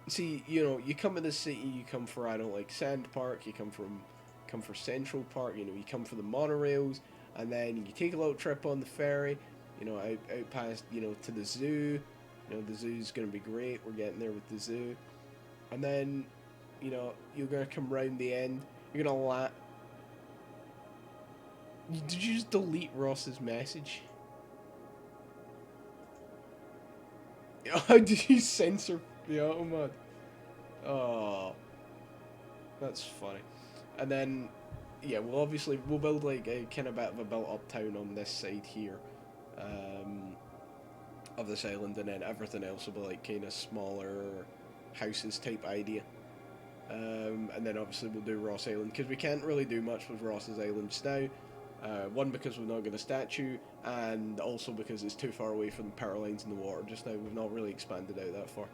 See, you know, you come to the city, you come for I don't like Sand Park, you come for Central Park, you know, you come for the monorails, and then you take a little trip on the ferry, you know, out past, you know, to the zoo. You know, the zoo's gonna be great. We're getting there with the zoo, and then, you know, you're gonna come round the end. You're gonna Did you just delete Ross's message? How did you censor the auto mod? Oh, that's funny. And then, yeah, we'll build like a kind of bit of a built-up town on this side here, of this island, and then everything else will be like kind of smaller houses type idea. And then obviously we'll do Ross Island because we can't really do much with Ross's Island just now. One, because we've not got a statue, and also because it's too far away from the power lines in the water just now. We've not really expanded out that far.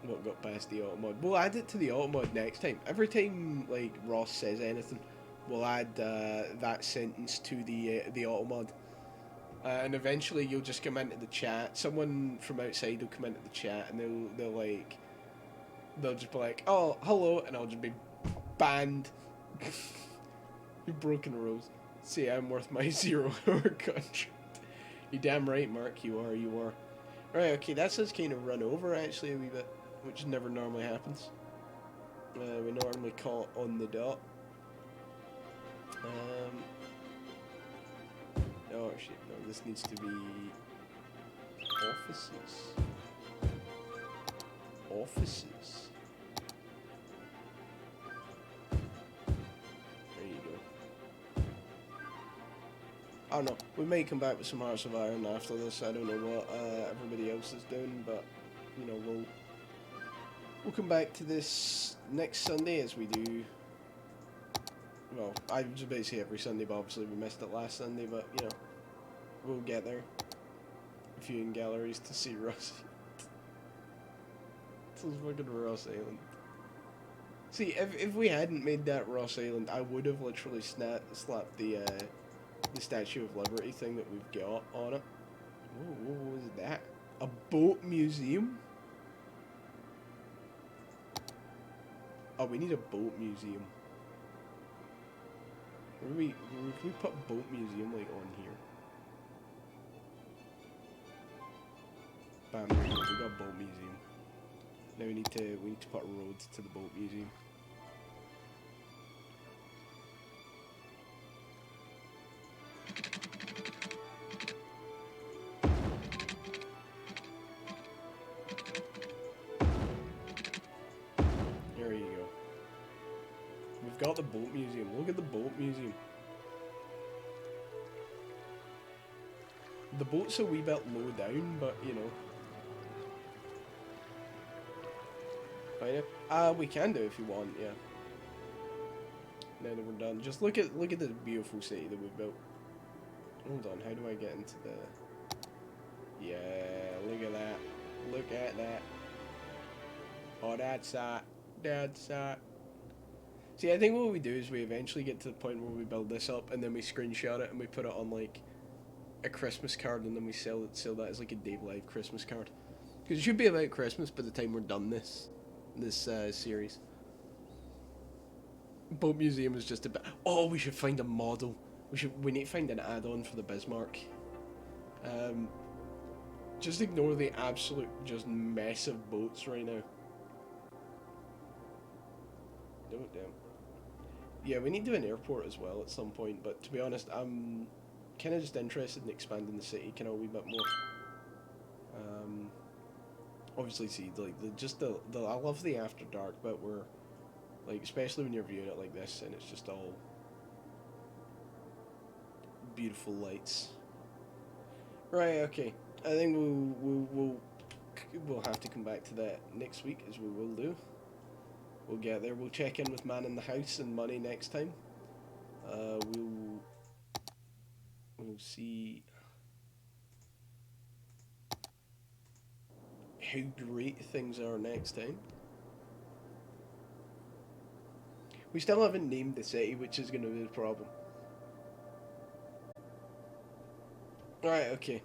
What got past the auto mod? We'll add it to the auto mod next time. Every time like Ross says anything, we'll add that sentence to the auto mod. And eventually you'll just come into the chat. Someone from outside will come into the chat and they'll just be like, "Oh, hello," and I'll just be banned. You've broken the rules. See, I'm worth my 0-hour contract. You're damn right, Mark. You are. Right, okay, that's us kind of run over, actually, a wee bit. Which never normally happens. We normally call it on the dot. Oh, shit, no, this needs to be... Offices. Offices. I don't know, we may come back with some Hearts of Iron after this. I don't know what everybody else is doing, but, you know, we'll come back to this next Sunday as we do. Well, I was about to say every Sunday, but obviously we missed it last Sunday, but, you know, we'll get there. A few in galleries to see Ross. This is fucking Ross Island. See, if we hadn't made that Ross Island, I would have literally slapped the Statue of Liberty thing that we've got on it. What was that? A boat museum? Oh, we need a boat museum. Can we put boat museum like on here? Bam, we got boat museum. Now we need to put roads to the boat museum. There you go. We've got the boat museum. Look at the boat museum. The boat's a wee bit low down, but you know. We can do if you want, yeah. Now that we're done, just look at this beautiful city that we've built. Hold on, how do I get into the... Yeah, look at that. Look at that. Oh, that's that. That's that. See, I think what we do is we eventually get to the point where we build this up and then we screenshot it and we put it on like a Christmas card and then we sell that as like a Dave Live Christmas card. Because it should be about Christmas by the time we're done this series. Boat Museum is just a bit... Oh, we should find a model. We need to find an add-on for the Bismarck. Just ignore the absolute just mess of boats right now. Oh, damn. Yeah, we need to do an airport as well at some point, but to be honest, I'm kind of just interested in expanding the city kind of a wee bit more. obviously see like the I love the after dark bit where like especially when you're viewing it like this and it's just all beautiful lights. Right. Okay. I think we'll have to come back to that next week as we will do. We'll get there. We'll check in with Man in the House and Money next time. We'll see how great things are next time. We still haven't named the city, which is going to be the problem. Right, okay.